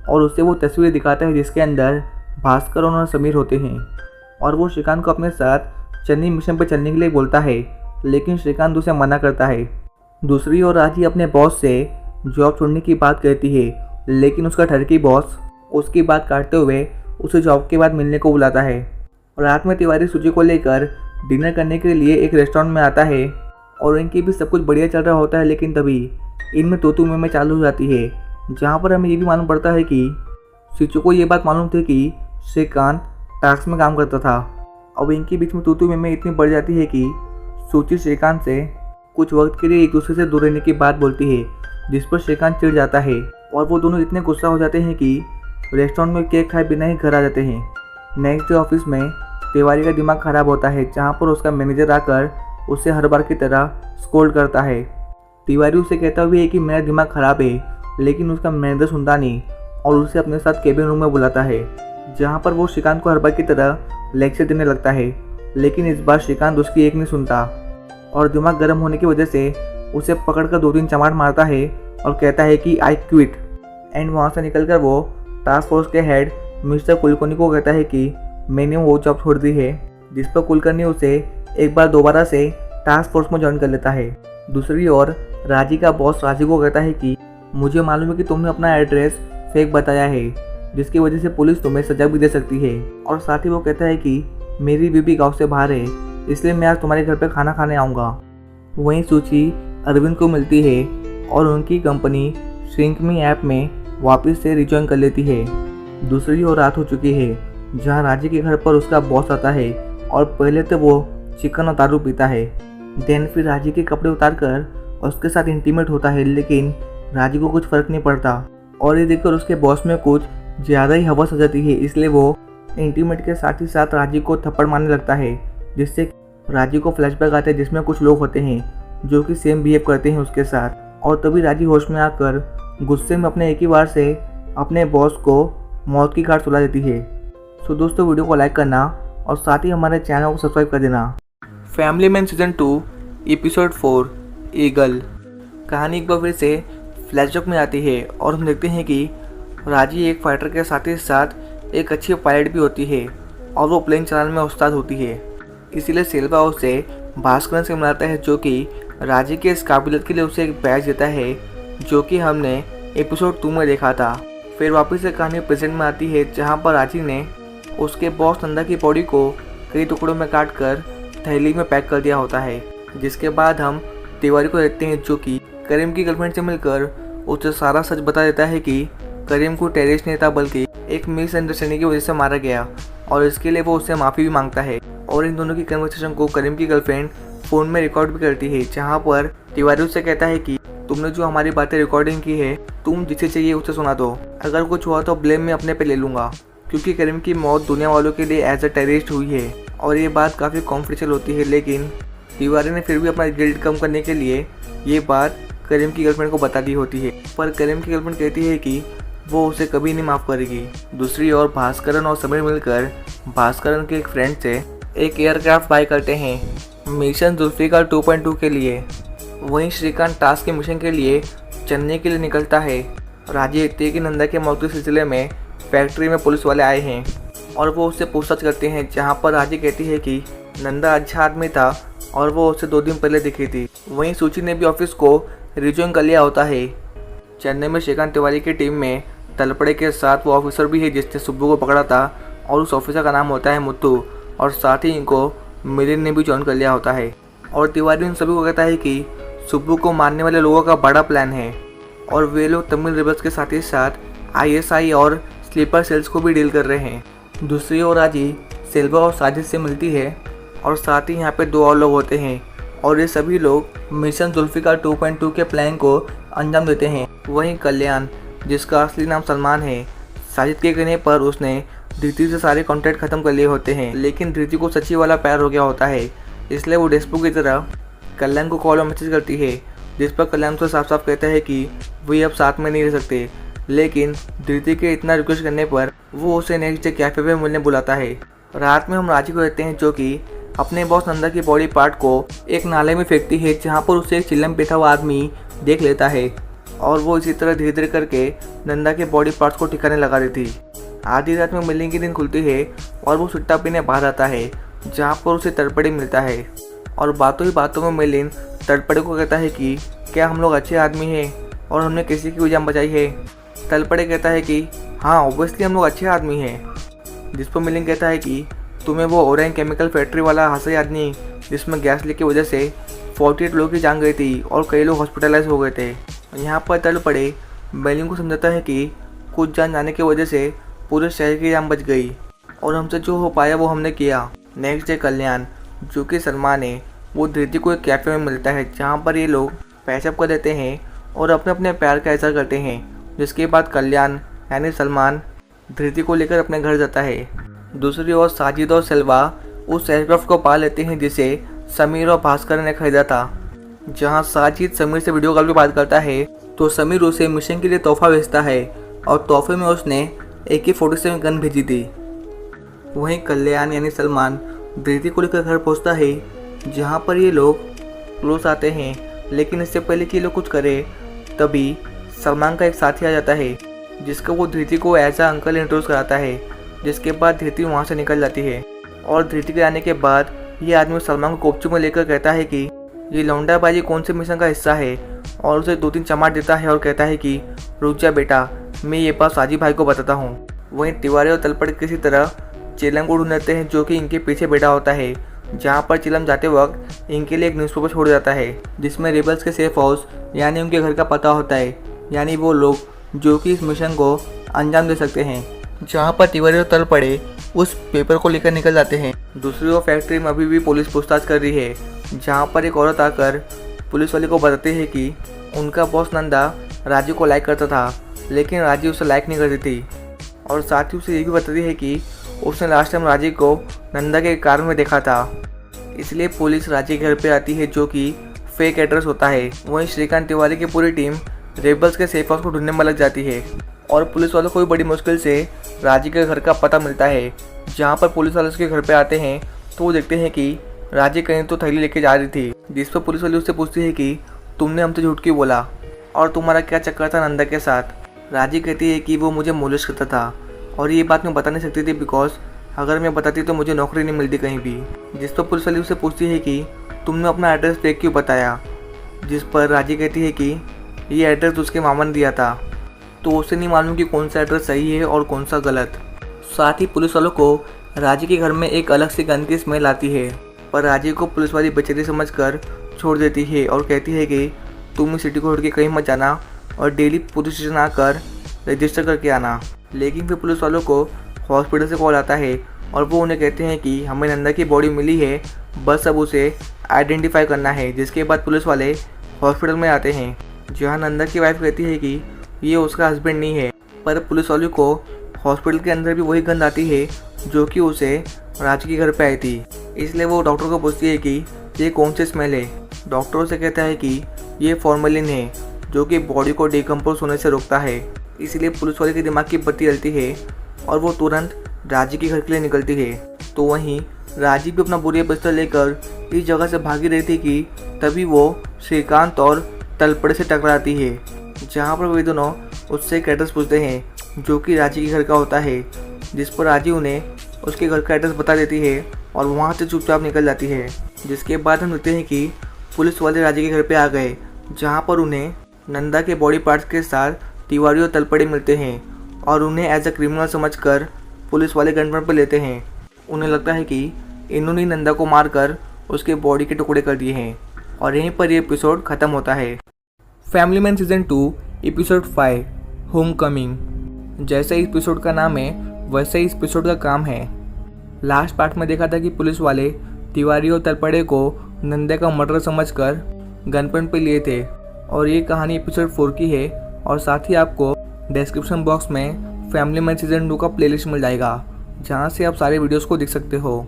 और उसे वो तस्वीर दिखाता है जिसके अंदर भास्कर और समीर होते हैं और वो श्रीकांत को अपने साथ चन्नी मिशन पर चलने के लिए बोलता है, लेकिन श्रीकांत उसे मना करता है। दूसरी ओर राजी अपने बॉस से जॉब छोड़ने की बात कहती है, लेकिन उसका ठरकी बॉस उसकी बात काटते हुए उसे जॉब के बाद मिलने को बुलाता है। रात में तिवारी सूची को लेकर डिनर करने के लिए एक रेस्टोरेंट में आता है और इनकी भी सब कुछ बढ़िया चल रहा होता है, लेकिन तभी इनमें तोतू में चालू हो जाती है, जहाँ पर हमें ये भी मालूम पड़ता है कि सूची को ये बात मालूम थी कि श्रीकांत टास्क में काम करता था। अब इनके बीच में तोतू में इतनी बढ़ जाती है कि सूची श्रीकांत से कुछ वक्त के लिए एक दूसरे से दूर रहने की बात बोलती है, जिस पर श्रीकांत चिढ़ जाता है और वो दोनों इतने गुस्सा हो जाते हैं कि रेस्टोरेंट में केक खाए बिना ही घर आ जाते हैं। नेक्स्ट डे ऑफिस में तिवारी का दिमाग खराब होता है, जहाँ पर उसका मैनेजर आकर उसे हर बार की तरह स्कोल्ड करता है। तिवारी उसे कहता हुआ है कि मेरा दिमाग खराब है, लेकिन उसका मैनेजर सुनता नहीं और उसे अपने साथ केबिन रूम में बुलाता है, जहाँ पर वो श्रीकांत को हर बार की तरह लेक्चर देने लगता है। लेकिन इस बार श्रीकांत उसकी एक नहीं सुनता और दिमाग गर्म होने की वजह से उसे पकड़कर 2-3 चमाट मारता है और कहता है कि आई क्विट। एंड वहाँ से निकलकर वो टास्क फोर्स के हेड मिस्टर कुलकर्णी को कहता है कि मैंने वो जॉब छोड़ दी है, जिस पर कुलकर्णी उसे एक बार दोबारा से टास्क फोर्स में ज्वाइन कर लेता है। दूसरी ओर राजी का बॉस राजी को कहता है कि मुझे मालूम है कि तुमने अपना एड्रेस फेक बताया है, जिसकी वजह से पुलिस तुम्हें सजा भी दे सकती है। और साथ ही वो कहता है कि मेरी बीबी गाँव से बाहर है, इसलिए मैं आज तुम्हारे घर पर खाना खाने आऊँगा। वहीं सूची अरविंद को मिलती है और उनकी कंपनी श्रिंकमी ऐप में वापस से रिजॉइन कर लेती है। दूसरी ओर रात हो चुकी है, जहां राजी के घर पर उसका बॉस आता है और पहले तो वो चिकन और दारू पीता है। देन फिर राजी के कपड़े उतार कर उसके साथ इंटीमेट होता है, लेकिन राजी को कुछ फर्क नहीं पड़ता और ये देखकर उसके बॉस में कुछ ज़्यादा ही हवस हो जाती है, इसलिए वो इंटीमेट के साथ ही साथ राजी को थप्पड़ मारने लगता है, जिससे राजी को फ्लैशबैक आता है जिसमें कुछ लोग होते हैं जो कि सेम बिहेव करते हैं उसके साथ। और तभी राजी होश में आकर गुस्से में अपने एक ही बार से अपने बॉस को मौत की घाट सुला देती है। सो दोस्तों, वीडियो को लाइक करना और साथ ही हमारे चैनल को सब्सक्राइब कर देना। Family Man season 2 episode 4 eagle. कहानी एक बार फिर से फ्लैशबैक में आती है और हम देखते हैं कि राजी एक फाइटर के साथ ही साथ एक अच्छी पायलट भी होती है और वो प्लेन चलाने में उस्ताद होती है। इसीलिए सेल्वा उसे भास्कर से मिलाता है, जो कि राजी के इस काबिलियत के लिए उसे एक बैच देता है, जो कि हमने एपिसोड 2 में देखा था। फिर वापस से कहानी प्रेजेंट में आती है, जहां पर राजी ने उसके बॉस नंदा की बॉडी को कई टुकड़ों में काट कर थैली में पैक कर दिया होता है। जिसके बाद हम तिवारी को देखते हैं, जो कि करीम की गर्लफ्रेंड से मिलकर उसे सारा सच बता देता है कि करीम को टेररिस्ट नहीं था, बल्कि एक मिसअंडरस्टैंडिंग की वजह से मारा गया और इसके लिए वो उससे माफ़ी भी मांगता है। और इन दोनों की कन्वर्सेशन को करीम की गर्लफ्रेंड फ़ोन में रिकॉर्ड भी करती है, जहाँ पर तिवारी उससे कहता है कि तुमने जो हमारी बातें रिकॉर्डिंग की है, तुम जिसे चाहिए उसे सुना दो। अगर कुछ हुआ तो ब्लेम मैं अपने पे ले लूँगा, क्योंकि करीम की मौत दुनिया वालों के लिए एज अ टेररिस्ट हुई है। और ये बात काफ़ी कॉन्फिडेंशियल होती है, लेकिन तिवारी ने फिर भी अपना गिल्ट कम करने के लिए ये बात करीम की गर्लफ्रेंड को बता दी होती है। पर करीम की गर्लफ्रेंड कहती है कि वो उसे कभी नहीं माफ़ करेगी। दूसरी ओर भास्करन और समीर मिलकर भास्करन के एक फ्रेंड से एक एयरक्राफ्ट बाय करते हैं मिशन जुल्फिकार 2.2 के लिए। वहीं श्रीकांत टास्क के मिशन के लिए चेन्नई के लिए निकलता है। राजी देखती है कि नंदा के मौत के सिलसिले में फैक्ट्री में पुलिस वाले आए हैं और वो उससे पूछताछ करते हैं, जहाँ पर राजी कहती है कि नंदा अच्छा आदमी था और वो उससे 2 दिन पहले दिखी थी। वहीं सूची ने भी ऑफिस को रिज्यूम कर लिया होता है। चेन्नई में श्रीकांत तिवारी की टीम में तलपड़े के साथ वो ऑफिसर भी है जिसने सुब्बू को पकड़ा था और उस ऑफिसर का नाम होता है मुत्तू, और साथ ही इनको मिलिन ने भी ज्वाइन कर लिया होता है। और तिवारी उन सभी को कहता है कि सुब्बू को मारने वाले लोगों का बड़ा प्लान है और वे लोग तमिल रिबल्स के साथ ही साथ ISI और स्लीपर सेल्स को भी डील कर रहे हैं। दूसरी ओर राजी सेल्वा और साजिद से मिलती है और साथ ही यहाँ पे 2 और लोग होते हैं और ये सभी लोग मिशन जुल्फिकार 2.2 के प्लान को अंजाम देते हैं। वहीं कल्याण, जिसका असली नाम सलमान है, साजिद के कहने पर उसने धृति से सारे कॉन्ट्रैक्ट खत्म कर लिए होते हैं, लेकिन धृति को सच्ची वाला प्यार हो गया होता है। इसलिए वो डेस्पो की तरह कल्याण को कॉल और मैसेज करती है, जिस पर कल्याण उसे साफ साफ कहता है कि वे अब साथ में नहीं रह सकते। लेकिन धृति के इतना रिक्वेस्ट करने पर वो उसे नेक्स्ट डे कैफे में मिलने बुलाता है। रात में हम राजी को देखते हैं, जो कि अपने बॉस नंदा की बॉडी पार्ट को एक नाले में फेंकती है, जहाँ पर उसे एक चिल्लम बैठा हुआ आदमी देख लेता है और वो इसी तरह धीरे धीरे करके नंदा के बॉडी पार्ट्स को ठिकाने लगा देती। आधी रात में मिलने की नींद खुलती है और वो सुट्टा पीने बाहर आता है, जहाँ पर उसे तड़पड़े मिलता है और बातों ही बातों में मिलिन तड़पड़े को कहता है कि क्या हम लोग अच्छे आदमी हैं और हमने किसी की जान बचाई है। तड़पड़े कहता है कि हाँ ऑब्वियसली हम लोग अच्छे आदमी हैं। जिस पर मिलिन कहता है कि तुम्हें वो ओरेन केमिकल फैक्ट्री वाला हंसी आदमी जिसमें गैस लीक की वजह से 48 लोगों की जान गई थी और कई लोग हॉस्पिटलाइज हो गए थे। यहाँ पर तड़पड़े मिलिन को समझाता है कि कुछ जान जाने की वजह से पूरे शहर की जान बच गई और हमसे जो हो पाया वो हमने किया। नेक्स्ट डे कल्याण, जो कि सलमान है, वो धृति को एक कैफे में मिलता है, जहाँ पर ये लोग पैचअप कर देते हैं और अपने अपने प्यार का इजहार करते हैं। जिसके बाद कल्याण यानी सलमान धृति को लेकर अपने घर जाता है। दूसरी ओर साजिद और सेल्वा उस एयरक्राफ्ट को पा लेते हैं जिसे समीर और भास्कर ने खरीदा था। जहां साजिद समीर से वीडियो कॉल पर बात करता है तो समीर उसे मिशन के लिए तोहफा भेजता है और तोहफे में उसने AK-47 गन भेजी थी। वहीं कल्याण यानी सलमान धृति को लेकर घर पहुंचता है, जहां पर ये लोग क्लोज आते हैं। लेकिन इससे पहले कि ये लोग कुछ करे तभी सलमान का एक साथी आ जाता है, जिसका वो धृति को एज अ अंकल इंट्रोड्यूस कराता है। जिसके बाद धृति वहाँ से निकल जाती है और धृति के आने के बाद ये आदमी सलमान को कोपचू में लेकर कहता है कि ये लौंडाबाजी कौन से मिशन का हिस्सा है और उसे 2-3 चमाट देता है और कहता है कि रुक जा बेटा, मैं ये बात साजिद भाई को बताता हूँ। वहीं तिवारी और तलपड़ किसी तरह चिलम को ढूंढते हैं, जो कि इनके पीछे बैठा होता है। जहाँ पर चिलम जाते वक्त इनके लिए एक न्यूज़पेपर छोड़ जाता है, जिसमें रेबल्स के सेफ हाउस यानी उनके घर का पता होता है, यानी वो लोग जो कि इस मिशन को अंजाम दे सकते हैं। जहाँ पर तिवारी और तलपड़े उस पेपर को लेकर निकल जाते हैं। दूसरी ओर फैक्ट्री में अभी भी पुलिस पूछताछ कर रही है, जहाँ पर एक औरत आकर पुलिस वाले को बताती है कि उनका बॉस नंदा राजू को लाइक करता था, लेकिन राजू उसे लाइक नहीं करती थी। और साथ ही उसे ये भी बताती है कि उसने लास्ट टाइम राजू को नंदा के कार में देखा था। इसलिए पुलिस राजू के घर पे आती है, जो कि फेक एड्रेस होता है। वहीं श्रीकांत तिवारी की पूरी टीम रेबल्स के सेफ हाउस को ढूंढने में लग जाती है और पुलिस वालों को भी बड़ी मुश्किल से राजू के घर का पता मिलता है। जहाँ पर पुलिस वाले उसके घर पे आते हैं तो वो देखते हैं कि राजू कहीं तो थैली लेके जा रही थी, जिस पर पुलिस वाले उससे पूछती है कि तुमने हमसे झूठ क्यों बोला और तुम्हारा क्या चक्कर था नंदा के साथ। राजू कहती है कि वो मुझे मोलिश करता था और ये बात मैं बता नहीं सकती थी, बिकॉज अगर मैं बताती तो मुझे नौकरी नहीं मिलती कहीं भी। जिस पर पुलिस वाली उससे पूछती है कि तुमने अपना एड्रेस फेक क्यों बताया, जिस पर राजू कहती है कि ये एड्रेस उसके मामा ने दिया था, तो उसे नहीं मालूम कि कौन सा एड्रेस सही है और कौन सा गलत। साथ ही पुलिस वालों को राजू के घर में एक अलग सी गन की स्मेल आती है, पर राजू को पुलिस वाली बेचारी समझकर छोड़ देती है और कहती है कि तुम इस सिटी को छोड़ के कहीं मत जाना और डेली पुलिस स्टेशन आकर रजिस्टर करके आना। लेकिन फिर पुलिस वालों को हॉस्पिटल से कॉल आता है और वो उन्हें कहते हैं कि हमें नंदा की बॉडी मिली है, बस अब उसे आइडेंटिफाई करना है। जिसके बाद पुलिस वाले हॉस्पिटल में आते हैं, जहाँ नंदा की वाइफ कहती है कि ये उसका हस्बैंड नहीं है। पर पुलिस वालों को हॉस्पिटल के अंदर भी वही गंध आती है जो कि उसे राजू के घर पे आई थी। इसलिए वो डॉक्टर को पूछती है कि ये कौन सी स्मेल है। डॉक्टर उसे कहता है कि ये फॉर्मेलिन है, जो कि बॉडी को डिकम्पोज होने से रोकता है। इसलिए पुलिस वाले के दिमाग की बत्ती जलती है और वो तुरंत राजू के घर के लिए निकलती है। तो वहीं राजू भी अपना बुरी पिस्तौल लेकर इस जगह से भागी रही थी कि तभी वो श्रीकांत और तलपड़े से टकराती है, जहाँ पर वे दोनों उससे एक एड्रेस पूछते हैं जो कि राजू के घर का होता है। जिस पर राजू उन्हें उसके घर का एड्रेस बता देती है और वहाँ से चुपचाप निकल जाती है। जिसके बाद हम देखते हैं कि पुलिस वाले राजू के घर पे आ गए, जहाँ पर उन्हें नंदा के बॉडी पार्ट्स के साथ तिवारी और तलपड़े मिलते हैं और उन्हें एज अ क्रिमिनल समझकर पुलिस वाले गनपॉइंट पर लेते हैं। उन्हें लगता है कि इन्होंने नंदा को मारकर उसके बॉडी के टुकड़े कर दिए हैं और यहीं पर ये एपिसोड ख़त्म होता है। Family Man season 2 episode 5 home coming. जैसे इस एपिसोड का नाम है वैसे ही इस एपिसोड का काम है। लास्ट पार्ट में देखा था कि पुलिस वाले तिवारी और तलपड़े को नंदे का मर्डर समझकर गन पॉइंट पे लिए थे। और ये कहानी एपिसोड 4 की है। और साथ ही आपको डिस्क्रिप्शन बॉक्स में फैमिली मैन सीजन 2 का प्लेलिस्ट मिल जाएगा, जहाँ से आप सारे वीडियोस को देख सकते हो।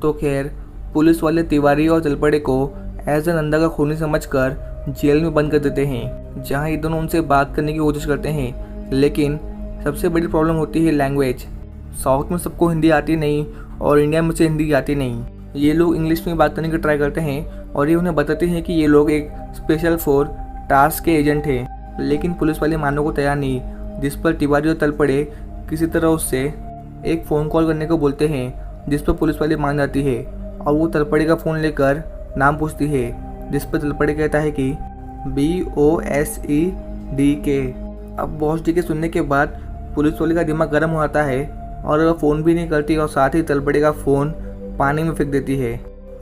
तो खैर, पुलिस वाले तिवारी और तलपड़े को एज ए नंदा का खूनी समझकर जेल में बंद कर देते हैं, जहाँ ये दोनों उनसे बात करने की कोशिश करते हैं। लेकिन सबसे बड़ी प्रॉब्लम होती है लैंग्वेज। साउथ में सबको हिंदी आती नहीं और इंडिया में से हिंदी आती नहीं। ये लोग इंग्लिश में बात करने की ट्राई करते हैं और ये उन्हें बताते हैं कि ये लोग एक स्पेशल फोर्स टास्क के एजेंट हैं। लेकिन पुलिस वाले मानने को तैयार नहीं, जिस पर तिवारी और तलपड़े किसी तरह उससे एक फ़ोन कॉल करने को बोलते हैं, जिस पर पुलिस वाले मान जाती है और वो तलपड़े का फ़ोन लेकर नाम पूछती है, जिस पर तलपड़े कहता है कि BOSEDK। अब बॉस डी के सुनने के बाद पुलिस वाले का दिमाग गर्म हो जाता है और वह फ़ोन भी नहीं करती और साथ ही तलपड़े का फ़ोन पानी में फेंक देती है।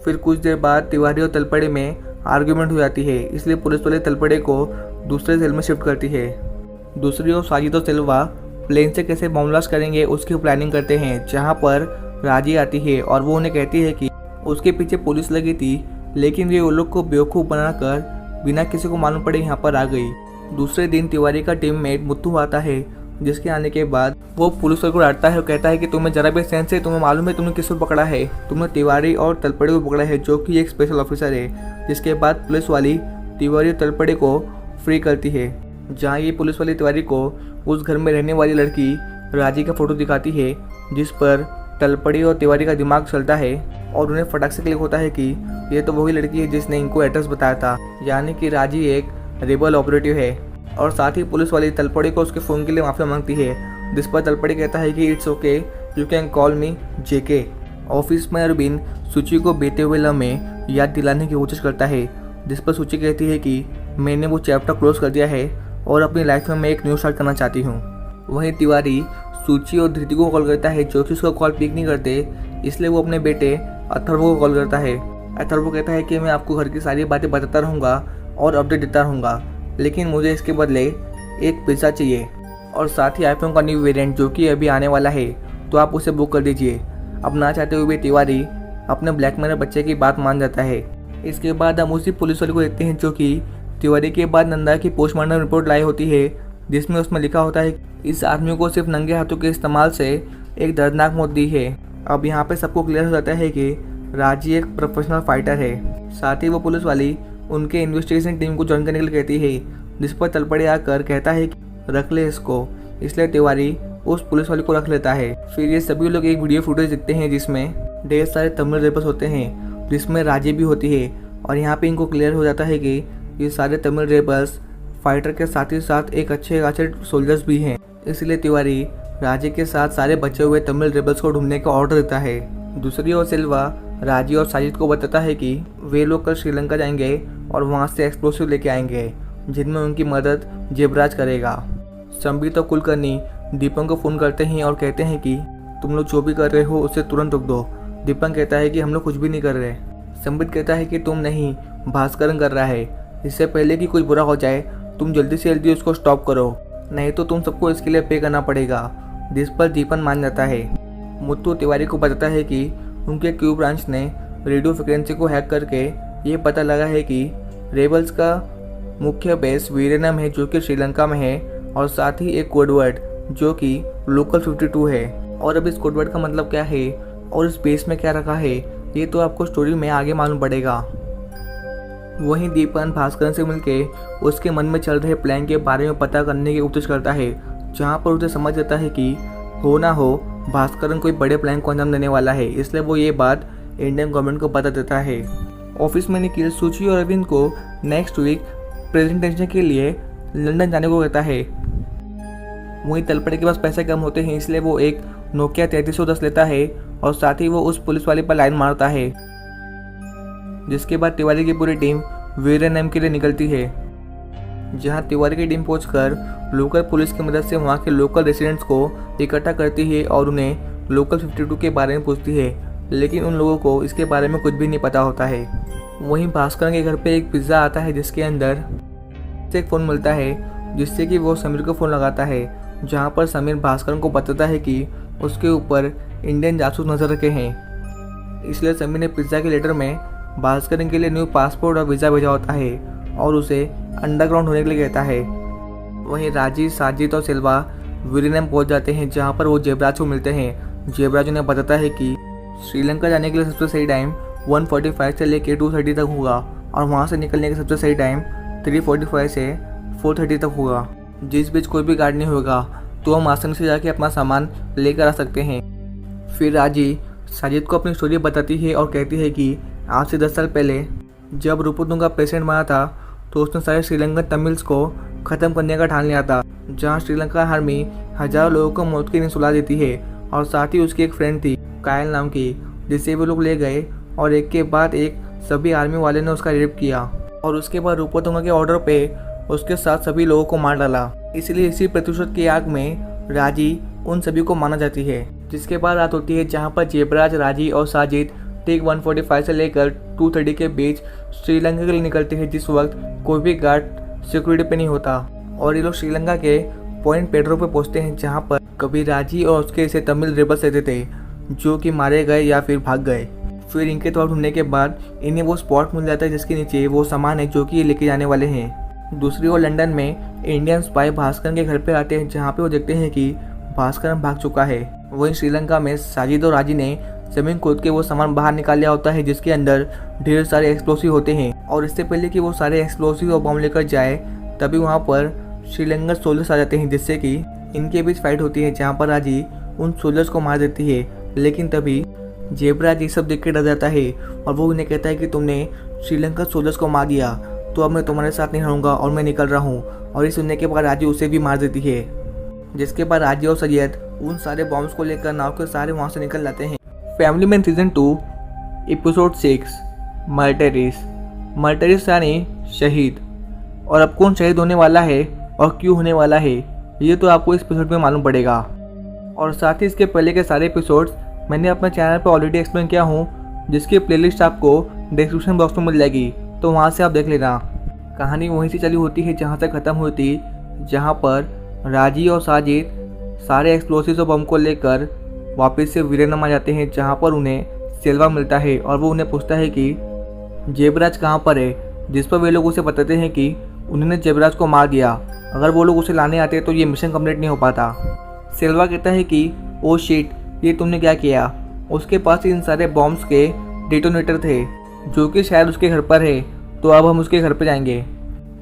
फिर कुछ देर बाद तिवारी और तलपड़े में आर्ग्यूमेंट हो जाती है, इसलिए पुलिस वाले तलपड़े को दूसरे सेल में शिफ्ट करती है। दूसरी ओर साजिद और सिल्वा प्लेन से कैसे बॉम्ब ब्लास्ट करेंगे उसकी प्लानिंग करते हैं, जहां पर राजी आती है और वो उन्हें कहती है कि उसके पीछे पुलिस लगी थी, लेकिन वे उन लोग को बेवकूफ़ बनाकर बिना किसी को मालूम पड़े यहाँ पर आ गई। दूसरे दिन तिवारी का टीममेट मुत्तू आता है, जिसके आने के बाद वो पुलिस वाले को डांटता है और कहता है कि तुम्हें जरा भी सेंस है, तुम्हें मालूम है तुमने किसको पकड़ा है? तुमने तिवारी और तलपड़े को पकड़ा है, जो कि एक स्पेशल ऑफिसर है। जिसके बाद पुलिस वाली तिवारी और तलपड़े को फ्री करती है, जहाँ ये पुलिस वाली तिवारी को उस घर में रहने वाली लड़की राजी का फोटो दिखाती है, जिस पर तलपड़ी और तिवारी का दिमाग चलता है और उन्हें फटाक से क्लिक होता है कि ये तो वही लड़की है जिसने इनको एड्रेस बताया था, यानी कि राजी एक रेबल ऑपरेटिव है। और साथ ही पुलिस वाली तलपड़ी को उसके फ़ोन के लिए माफ़ी मांगती है, जिस पर तलपड़ी कहता है कि it's okay, you can call me JK। Office में अरविंद सूची को बीते हुए लम्हे याद दिलाने की कोशिश करता है, जिस पर सूची कहती है कि मैंने वो चैप्टर क्लोज कर दिया है और अपनी लाइफ में मैं एक न्यू स्टार्ट करना चाहती हूँ। वहीं तिवारी सूची और धृति को कॉल करता है, जो कि उसका कॉल पिक नहीं करते, इसलिए वो अपने बेटे अथर्व को कॉल करता है। अथर्व कहता है कि मैं आपको घर की सारी बातें बताता रहूँगा और अपडेट देता रहूँगा, लेकिन मुझे इसके बदले एक पिज़्ज़ा चाहिए और साथ ही आईफोन का न्यू वेरिएंट जो कि अभी आने वाला है, तो आप उसे बुक कर दीजिए। अब ना चाहते हुए तिवारी अपने ब्लैकमेलर बच्चे की बात मान जाता है। इसके बाद हम उसी पुलिस वाले को देखते हैं, जो कि तिवारी के बाद नंदा की पोस्टमार्टम रिपोर्ट लाई होती है, जिसमें उसमें लिखा होता है इस आदमी को सिर्फ नंगे हाथों के इस्तेमाल से एक दर्दनाक मौत दी है। अब यहाँ पे सबको क्लियर हो जाता है कि राजी एक प्रोफेशनल फाइटर है। साथ ही वो पुलिस वाली उनके इन्वेस्टिगेशन टीम को ज्वाइन करने के लिए कहती है, जिस पर तलपड़े आकर कहता है कि रख ले इसको, इसलिए तिवारी उस पुलिस वाले को रख लेता है। फिर ये सभी लोग एक वीडियो फुटेज देखते हैं, जिसमें ढेर सारे तमिल रेपर्स होते हैं, जिसमें राजी भी होती है। और यहाँ पे इनको क्लियर हो जाता है कि ये सारे तमिल रेपर्स फाइटर के साथ ही साथ एक अच्छे खासे सोल्जर्स भी हैं। इसलिए तिवारी राजी के साथ सारे बचे हुए तमिल रेबल्स को ढूंढने का ऑर्डर देता है। दूसरी ओर सिल्वा राजी और साजिद को बताता है कि वे लोग कल श्रीलंका जाएंगे और वहाँ से एक्सप्लोसिव लेके आएंगे, जिनमें उनकी मदद जेबराज करेगा। संबित और कुलकर्णी दीपक को फ़ोन करते हैं और कहते हैं कि तुम लोग जो भी कर रहे हो उसे तुरंत रोक दो। दीपक कहता है कि हम लोग कुछ भी नहीं कर रहे। संबित कहता है कि तुम नहीं, भास्करन कर रहा है। इससे पहले कि कुछ बुरा हो जाए तुम जल्दी से जल्दी उसको स्टॉप करो, नहीं तो तुम सबको इसके लिए पे करना पड़ेगा। जिस पर दीपन मान जाता है। मुत्तू तिवारी को बताता है कि उनके क्यू ब्रांच ने रेडियो फ्रिक्वेंसी को हैक करके ये पता लगा है कि रेबल्स का मुख्य बेस वीरेनम है, जो कि श्रीलंका में है, और साथ ही एक कोडवर्ड जो कि लोकल 52 है। और अब इस कोडवर्ड का मतलब क्या है और इस बेस में क्या रखा है, ये तो आपको स्टोरी में आगे मालूम पड़ेगा। वहीं दीपन भास्करन से मिलके उसके मन में चल रहे प्लान के बारे में पता करने की कोशिश करता है, जहाँ पर उसे समझ आता है कि हो ना हो भास्करन कोई बड़े प्लान को अंजाम देने वाला है। इसलिए वो ये बात इंडियन गवर्नमेंट को बता देता है। ऑफिस में निखिल सूची और अरविंद को नेक्स्ट वीक प्रेजेंटेशन के लिए लंदन जाने को कहता है। वहीं तलपड़े के पास पैसे कम होते हैं, इसलिए वो एक नोकिया 3310 लेता है और साथ ही वो उस पुलिस वाले पर लाइन मारता है। जिसके बाद तिवारी की पूरी टीम वीरेनम के लिए निकलती है, जहां तिवारी की टीम पहुंचकर लोकल पुलिस की मदद से वहां के लोकल रेसिडेंट्स को इकट्ठा करती है और उन्हें लोकल 52 के बारे में पूछती है, लेकिन उन लोगों को इसके बारे में कुछ भी नहीं पता होता है। वहीं भास्कर के घर पे एक पिज़्ज़ा आता है, जिसके अंदर एक फ़ोन मिलता है, जिससे कि वो समीर को फ़ोन लगाता है, जहाँ पर समीर भास्कर को बताता है कि उसके ऊपर इंडियन जासूस नजर रखे हैं। इसलिए समी ने पिज्ज़ा के लेटर में भास्कर के लिए न्यू पासपोर्ट और वीज़ा भेजा होता है और उसे अंडरग्राउंड होने के लिए कहता है। वहीं राजी, साजिद और सिल्वा विलियम पहुंच जाते हैं जहां पर वो जेबराज को मिलते हैं। जेबराज उन्हें बताता है कि श्रीलंका जाने के लिए सबसे सही टाइम 1:45 से लेकर 2:30 तक होगा और वहां से निकलने का सबसे सही टाइम 3:45 से 4:30 तक होगा। जिस बीच कोई भी गार्ड नहीं होगा तो हम आसानी से जाके अपना सामान लेकर आ सकते हैं। फिर राजी साजिद को अपनी स्टोरी बताती है और कहती है कि आज से 10 साल पहले जब रूपतुंगा प्रेसिडेंट बना था तो उसने सारे श्रीलंकन तमिल्स को ख़त्म करने का ठान लिया था। जहां श्रीलंका आर्मी हजारों लोगों को मौत की नींद सुला देती है और साथ ही उसकी एक फ्रेंड थी कायल नाम की, जिसे वो लोग ले गए और एक के बाद एक सभी आर्मी वाले ने उसका रेप किया और उसके बाद रूपतुंगा के ऑर्डर पे उसके साथ सभी लोगों को मार डाला। इसलिए इसी प्रतिशोध की आग में राजी उन सभी को माना जाती है। जिसके बाद रात होती है जहां पर जेबराज, राजी और साजिद ठीक 1:45 से लेकर 2:30 के बीच श्रीलंका के लिए निकलते हैं, जिस वक्त कोई भी गार्ड सिक्योरिटी पे नहीं होता और ये लोग श्रीलंका के पॉइंट पेड्रो पे पहुंचते हैं जहां पर कभी राजी और उसके से तमिल रेबल्स रहते थे जो कि मारे गए या फिर भाग गए। फिर इनके तौर ढूंढने के बाद इन्हें वो स्पॉट मिल जाता है जिसके नीचे वो सामान है जो कि ये लेके जाने वाले हैं। दूसरी ओर लंदन में इंडियन स्पाई भास्कर के घर पे आते हैं जहाँ पे वो देखते हैं कि भास्कर भाग चुका है। वहीं श्रीलंका में साजिद और राजी ने जमीन खोद के वो सामान बाहर निकाल लिया होता है जिसके अंदर ढेर सारे एक्सप्लोसिव होते हैं और इससे पहले कि वो सारे एक्सप्लोसिव और बम लेकर जाए तभी वहाँ पर श्रीलंकन सोल्जर्स आ जाते हैं जिससे कि इनके बीच फाइट होती है जहाँ पर राजी उन सोल्जर्स को मार देती है। लेकिन तभी जेबराज ये सब देख के डर जाता है और वो उन्हें कहता है कि तुमने श्रीलंकन सोल्जर्स को मार दिया तो अब मैं तुम्हारे साथ नहीं रहूँगा और मैं निकल रहा हूँ। और ये सुनने के बाद राजी उसे भी मार देती है। जिसके बाद राजी और सैयद उन सारे बॉम्ब्स को लेकर नाव के सारे वहाँ से निकल जाते हैं। फैमिली मैन सीजन 2 एपिसोड 6 मर्टरिस यानी शहीद। और अब कौन शहीद होने वाला है और क्यों होने वाला है ये तो आपको इस एपिसोड में मालूम पड़ेगा। और साथ ही इसके पहले के सारे एपिसोड्स मैंने अपने चैनल पर ऑलरेडी एक्सप्लेन किया हूँ जिसकी प्लेलिस्ट आपको डिस्क्रिप्शन बॉक्स में मिल जाएगी तो वहाँ से आप देख लेना। कहानी वहीं से चली होती है जहाँ से ख़त्म होती, जहाँ पर राजी और साजिद सारे एक्सप्लोसिव और बम को लेकर वापस से वीरनम आ जाते हैं जहाँ पर उन्हें सिल्वा मिलता है और वो उन्हें पूछता है कि जेबराज कहाँ पर है, जिस पर वे लोग उसे बताते हैं कि उन्होंने जेबराज को मार दिया। अगर वो लोग उसे लाने आते तो ये मिशन कंप्लीट नहीं हो पाता। सिल्वा कहता है कि ओ शिट, ये तुमने क्या किया। उसके पास इन सारे बॉम्ब्स के डिटोनेटर थे जो कि शायद उसके घर पर है, तो अब हम उसके घर पर जाएंगे।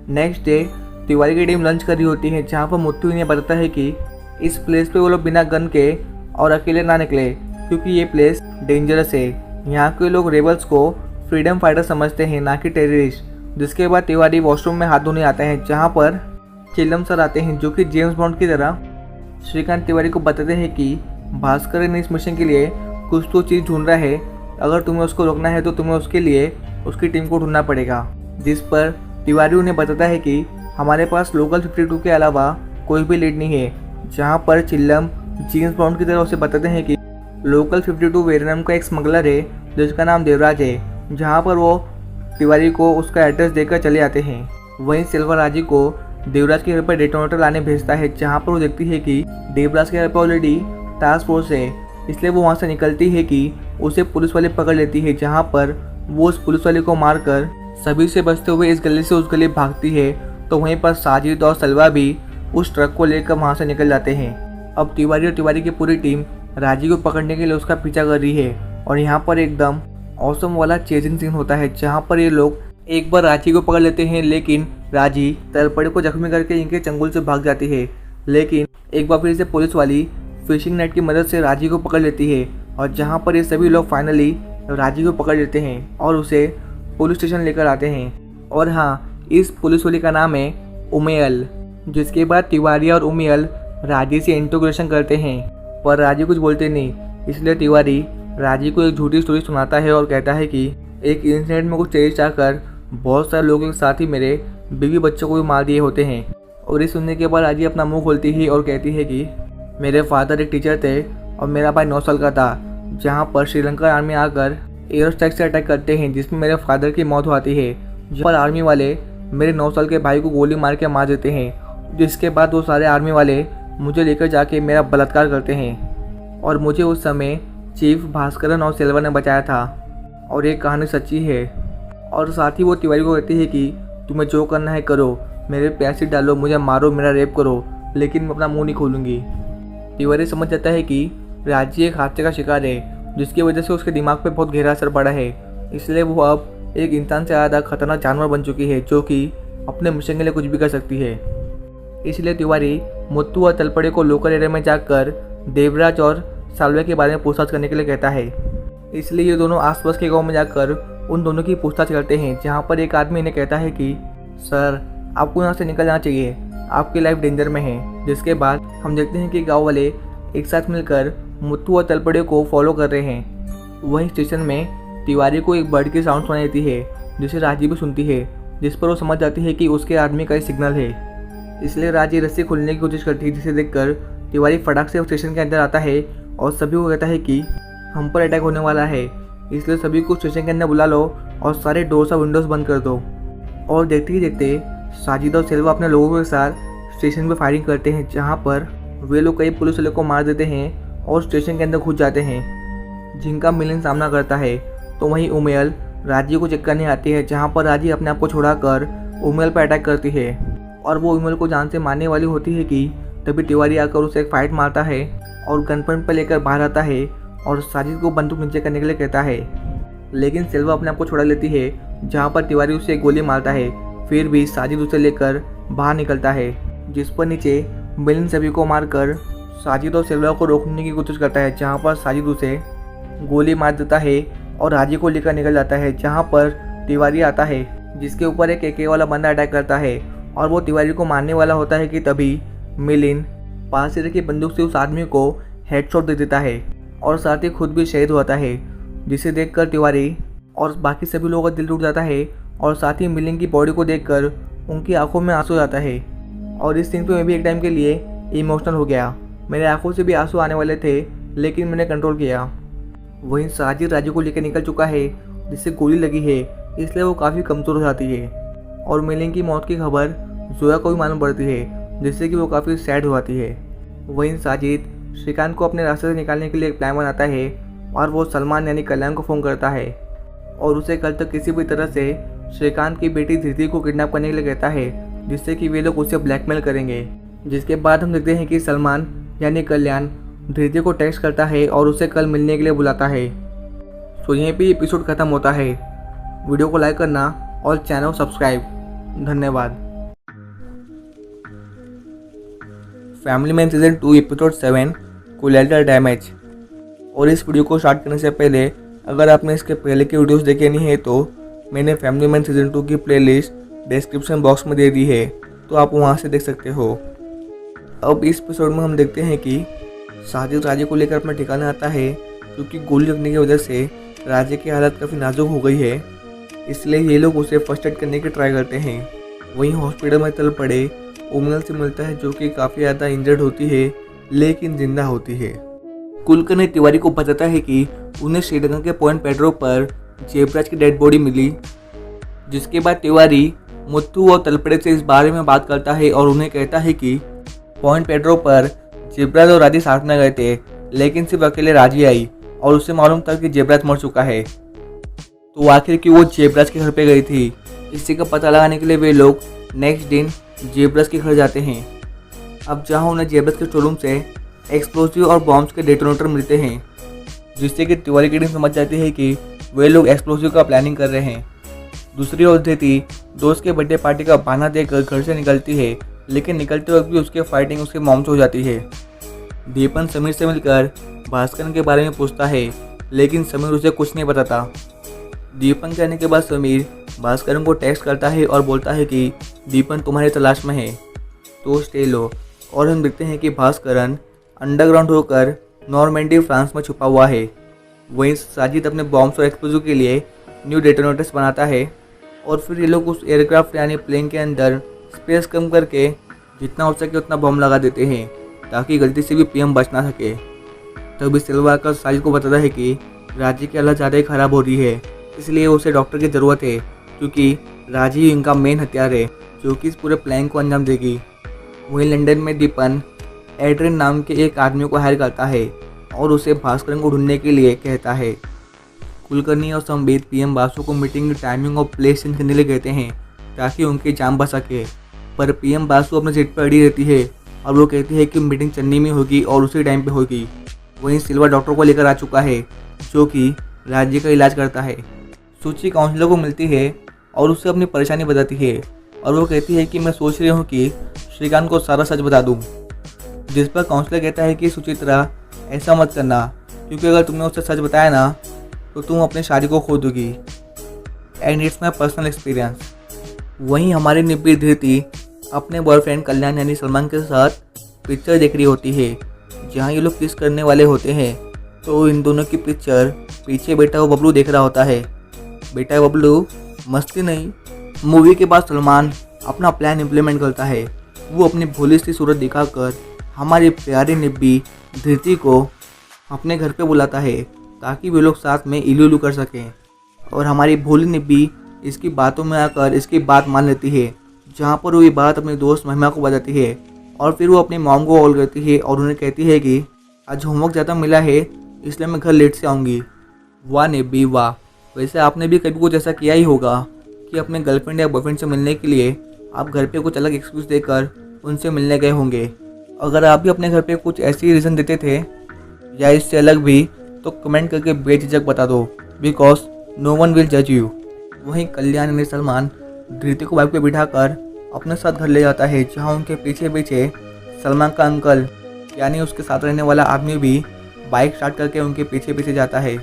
नेक्स्ट डे तिवारी की टीम लंच कर रही होती है जहाँ पर मुत्तू इन्हें बताता है कि इस प्लेस पे वो लोग बिना गन के और अकेले ना निकले क्योंकि ये प्लेस डेंजरस है। यहाँ के लोग रेबल्स को फ्रीडम फाइटर समझते हैं ना कि टेररिस्ट। जिसके बाद तिवारी वॉशरूम में हाथ धोने आते हैं जहाँ पर चिल्लम सर आते हैं जो कि जेम्स बॉन्ड की तरह श्रीकांत तिवारी को बताते हैं कि भास्कर ने इस मिशन के लिए कुछ तो चीज़ ढूंढ रहा है, अगर तुम्हें उसको रोकना है तो तुम्हें उसके लिए उसकी टीम को ढूंढना पड़ेगा। जिस पर तिवारी उन्हें बताता है कि हमारे पास लोकल 52 के अलावा कोई भी लीड नहीं है। जहाँ पर चिल्लम जेम्स बॉन्ड की तरह उसे बताते हैं कि लोकल 52 वेरियम का एक स्मगलर है जिसका नाम देवराज है, जहाँ पर वो तिवारी को उसका एड्रेस देकर चले आते हैं। वहीं सिल्वा राजी को देवराज के घर पर डेटोनेटर लाने भेजता है जहाँ पर वो देखती है कि देवराज के घर पर ऑलरेडी टास्क फोर्स है, इसलिए वो वहाँ से निकलती है कि उसे पुलिस वाले पकड़ लेती है जहाँ पर वो उस पुलिस वाले को मारकर सभी से बचते हुए इस गली से उस गली भागती है। तो वहीं पर साजिद और सलवा भी उस ट्रक को लेकर वहाँ से निकल जाते हैं। अब तिवारी और तिवारी की पूरी टीम राजी को पकड़ने के लिए उसका पीछा कर रही है और यहाँ पर एकदम औसम वाला चेजिंग सीन होता है जहाँ पर ये लोग एक बार राजी को पकड़ लेते हैं लेकिन राजी तलपड़े को जख्मी करके इनके चंगुल से भाग जाती है। लेकिन एक बार फिर से पुलिस वाली फिशिंग नेट की मदद से राजी को पकड़ लेती है और जहाँ पर ये सभी लोग फाइनली राजी को पकड़ लेते हैं और उसे पुलिस स्टेशन लेकर आते हैं। और हाँ, इस पुलिस वाली का नाम है उमेयल। जिसके बाद तिवारी और उमेयल राजी से इंट्रोगेशन करते हैं पर राजी कुछ बोलते नहीं, इसलिए तिवारी राजी को एक झूठी स्टोरी सुनाता है और कहता है कि एक इंसिडेंट में कुछ टेररिस्ट आकर बहुत सारे लोगों के साथ ही मेरे बीवी बच्चों को भी मार दिए होते हैं। और ये सुनने के बाद राजी अपना मुंह खोलती है और कहती है कि मेरे फादर एक टीचर थे और मेरा भाई 9 साल का था, जहाँ पर श्रीलंका आर्मी आकर एयर स्ट्राइक से अटैक करते हैं जिसमें मेरे फादर की मौत होती है। जहाँ पर आर्मी वाले मेरे 9 साल के भाई को गोली मार के मार देते हैं, जिसके बाद वो सारे आर्मी वाले मुझे लेकर जाके मेरा बलात्कार करते हैं और मुझे उस समय चीफ भास्करन और सिल्वा ने बचाया था और ये कहानी सच्ची है। और साथ ही वो तिवारी को कहती है कि तुम्हें जो करना है करो, मेरे पे एसिड डालो, मुझे मारो, मेरा रेप करो, लेकिन मैं अपना मुंह नहीं खोलूँगी। तिवारी समझ जाता है कि राजी एक हादसे का शिकार है जिसकी वजह से उसके दिमाग पे बहुत गहरा असर पड़ा है, इसलिए वो अब एक इंसान से ज़्यादा खतरनाक जानवर बन चुकी है जो कि अपने मिशन के लिए कुछ भी कर सकती है। इसलिए तिवारी मुत्तू और तलपड़े को लोकल एरिया में जाकर देवराज और सालवे के बारे में पूछताछ करने के लिए कहता है। इसलिए ये दोनों आसपास के गांव में जाकर उन दोनों की पूछताछ करते हैं, जहां पर एक आदमी इन्हें कहता है कि सर आपको यहाँ से निकल जाना चाहिए, आपकी लाइफ डेंजर में है। जिसके बाद हम देखते हैं कि गाँव वाले एक साथ मिलकर मुत्तू और तलपड़े को फॉलो कर रहे हैं। वहीं स्टेशन में तिवारी को एक बर्ड की साउंड सुनाई देती है जिसे राजी भी सुनती है, जिस पर वो समझ जाती है कि उसके आदमी का ही सिग्नल है। इसलिए राजी रस्सी खोलने की कोशिश करती है, जिसे देखकर तिवारी फटाक से स्टेशन के अंदर आता है और सभी को कहता है कि हम पर अटैक होने वाला है, इसलिए सभी को स्टेशन के अंदर बुला लो और सारे डोर्स और विंडोज़ बंद कर दो। और देखते ही देखते साजिद और सिल्वा अपने लोगों के साथ स्टेशन पर फायरिंग करते हैं, जहाँ पर वे लोग कई पुलिस वालों को मार देते हैं और स्टेशन के अंदर घुस जाते हैं, जिनका मिलन सामना करता है। तो वहीं उमेल राजी को चेक करने आती है, जहाँ पर राजी अपने आप को छुड़ाकर उमेल पर अटैक करती है और वो उमेल को जान से मारने वाली होती है कि तभी तिवारी आकर उसे एक फाइट मारता है और गन पॉइंट पर लेकर बाहर आता है और साजिद को बंदूक नीचे करने के लिए कहता है। लेकिन सिल्वा अपने आप को छुड़ा लेती है, जहाँ पर तिवारी उसे एक गोली मारता है। फिर भी साजिद उसे लेकर बाहर निकलता है, जिस पर नीचे मिलन सभी को मारकर साजिद और सिल्वा को रोकने की कोशिश करता है, जहाँ पर साजिद उसे गोली मार देता है और राजी को लेकर निकल जाता है। जहाँ पर तिवारी आता है, जिसके ऊपर एक AK वाला बंदा अटैक करता है और वो तिवारी को मारने वाला होता है कि तभी मिलिन पास से रखी बंदूक से उस आदमी को हेडशॉट दे देता है और साथ ही खुद भी शहीद होता है, जिसे देखकर तिवारी और बाकी सभी लोगों का दिल टूट जाता है और साथ ही मिलिन की बॉडी को देखकर उनकी आंखों में आंसू आता है। और इस सीन पे मैं भी एक टाइम के लिए इमोशनल हो गया, मेरे आंखों से भी आंसू आने वाले थे, लेकिन मैंने कंट्रोल किया। वहीं साजिद राजू को लेकर निकल चुका है, जिससे गोली लगी है, इसलिए वो काफ़ी कमज़ोर हो जाती है और मिलिन की मौत की खबर जोया को भी मालूम पड़ती है, जिससे कि वो काफ़ी सैड हो जाती है। वहीं साजिद श्रीकांत को अपने रास्ते से निकालने के लिए एक प्लान बनाता है और वो सलमान यानी कल्याण को फ़ोन करता है और उसे कल तक किसी भी तरह से श्रीकांत की बेटी धृति को किडनैप करने के लिए कहता है, जिससे कि वे लोग उसे ब्लैकमेल करेंगे। जिसके बाद हम देखते हैं कि सलमान यानी कल्याण धृति को टेक्स्ट करता है और उसे कल मिलने के लिए बुलाता है। तो यहीं पे एपिसोड खत्म होता है। वीडियो को लाइक करना और चैनल सब्सक्राइब। धन्यवाद। Family Man season 2 episode 7 collateral damage. और इस वीडियो को स्टार्ट करने से पहले अगर आपने इसके पहले की वीडियोस देखे नहीं है तो मैंने फैमिली मैन सीजन 2 की प्लेलिस्ट डिस्क्रिप्शन बॉक्स में दे दी है, तो आप वहां से देख सकते हो। अब इस एपिसोड में हम देखते हैं कि साजिद राजे को लेकर अपने ठिकाने आता है, क्योंकि गोली लगने की वजह से राजे की हालत काफ़ी नाजुक हो गई है, इसलिए ये लोग उसे फर्स्ट एड करने की ट्राई करते हैं। वहीं हॉस्पिटल में तल पड़े उमल से मिलता है, जो कि काफ़ी ज़्यादा इंजर्ड होती है लेकिन जिंदा होती है। कुलकर्णी तिवारी को बताता है कि उन्हें श्रीलंका के पॉइंट पेड्रो पर जेबराज की डेड बॉडी मिली, जिसके बाद तिवारी मुत्तू और तलपड़े से इस बारे में बात करता है और उन्हें कहता है कि पॉइंट पेड्रो पर जेबराज और राजी साथ में गए थे, लेकिन सिर्फ अकेले राजी आई और उसे मालूम था कि जेबराज मर चुका है। तो आखिर की वो जेबराज के घर पे गई थी। इसी का पता लगाने के लिए वे लोग नेक्स्ट दिन जेबराज के घर जाते हैं। अब जहां उन्हें जेबराज के शोरूम से एक्सप्लोसिव और बॉम्ब्स के डेटोनेटर मिलते हैं, जिससे कि तिवारी की टीम समझ जाती है कि वे लोग एक्सप्लोसिव का प्लानिंग कर रहे हैं। दूसरी ओर धृति दोस्त के बर्थडे पार्टी का बहाना देकर घर से निकलती है, लेकिन निकलते वक्त भी उसके फाइटिंग उसके मॉम से हो जाती है। दीपन समीर से मिलकर भास्कर के बारे में पूछता है, लेकिन समीर उसे कुछ नहीं बताता। दीपन के आने के बाद समीर भास्कर को टेक्स्ट करता है और बोलता है कि दीपन तुम्हारी तलाश में है, तो स्टे लो। और हम देखते हैं कि भास्कर अंडरग्राउंड होकर नॉर्मेंडी फ्रांस में छुपा हुआ है। वहीं साजिद अपने बॉम्ब्स और एक्सप्लोजिव के लिए न्यू डेटोनेटर्स बनाता है और फिर ये लोग उस एयरक्राफ्ट यानी प्लेन के अंदर स्पेस कम करके जितना हो सके उतना बम लगा देते हैं, ताकि गलती से भी PM बच ना सके। तभी सिल्वा आकर साजिद को बताता है कि राजी की हालत ज़्यादा ही ख़राब हो रही है, इसलिए उसे डॉक्टर की ज़रूरत है, क्योंकि राजी इनका मेन हथियार है जो कि इस पूरे प्लान को अंजाम देगी। वहीं लंदन में दीपन एड्रिन नाम के एक आदमी को हायर करता है और उसे भास्करन को ढूंढने के लिए कहता है। कुलकर्णी और संबित पीएम बासु को मीटिंग की टाइमिंग और प्लेस चेंज करने के लिए कहते हैं ताकि उनकी जान बच सके, पर पीएम बासु अपने सीट पर अड़ी रहती है और वो कहती है कि मीटिंग चेन्नई में होगी और उसी टाइम पे होगी। वहीं सिल्वर डॉक्टर को लेकर आ चुका है जो कि राज्य का इलाज करता है। सूची काउंसलर को मिलती है और उससे अपनी परेशानी बताती है और वो कहती है कि मैं सोच रही हूँ कि श्रीकांत को सारा सच बता दूँ, जिस पर काउंसलर कहता है कि सुचित्रा ऐसा मत करना, क्योंकि अगर तुमने उसे सच बताया ना तो तुम अपनी शादी को खो दोगी, and it's my personal experience. वहीं हमारी निब्बी धृति अपने बॉयफ्रेंड कल्याण यानी सलमान के साथ पिक्चर देख रही होती है जहाँ ये लोग किस करने वाले होते हैं। तो इन दोनों की पिक्चर पीछे बैठा हुआ बबलू देख रहा होता है। बेटा बबलू मस्ती नहीं। मूवी के बाद सलमान अपना प्लान इम्प्लीमेंट करता है। वो अपनी भोली सी सूरत दिखाकर हमारी प्यारी निब्बी धृति को अपने घर पे बुलाता है ताकि वे लोग साथ में इलू इलू कर सकें, और हमारी भोली निब्बी इसकी बातों में आकर इसकी बात मान लेती है, जहाँ पर वो ये बात अपनी दोस्त महिमा को बताती है और फिर वो अपनी मॉम को कॉल करती है और उन्हें कहती है कि आज होमवर्क ज़्यादा मिला है इसलिए मैं घर लेट से आऊँगी। वाह निब्बी वाह, वैसे आपने भी कभी कुछ ऐसा किया ही होगा कि अपने गर्लफ्रेंड या बॉयफ्रेंड से मिलने के लिए आप घर पे कुछ अलग एक्सक्यूज़ देकर उनसे मिलने गए होंगे। अगर आप भी अपने घर पे कुछ ऐसी रीज़न देते थे या इससे अलग भी तो कमेंट करके बेझिझक बता दो, बिकॉज नो वन विल जज यू। वहीं कल्याण यानी सलमान धृति को बाइक पे बिठाकर अपने साथ घर ले जाता है, जहां उनके पीछे पीछे सलमान का अंकल यानी उसके साथ रहने वाला आदमी भी बाइक स्टार्ट करके उनके पीछे पीछे जाता है।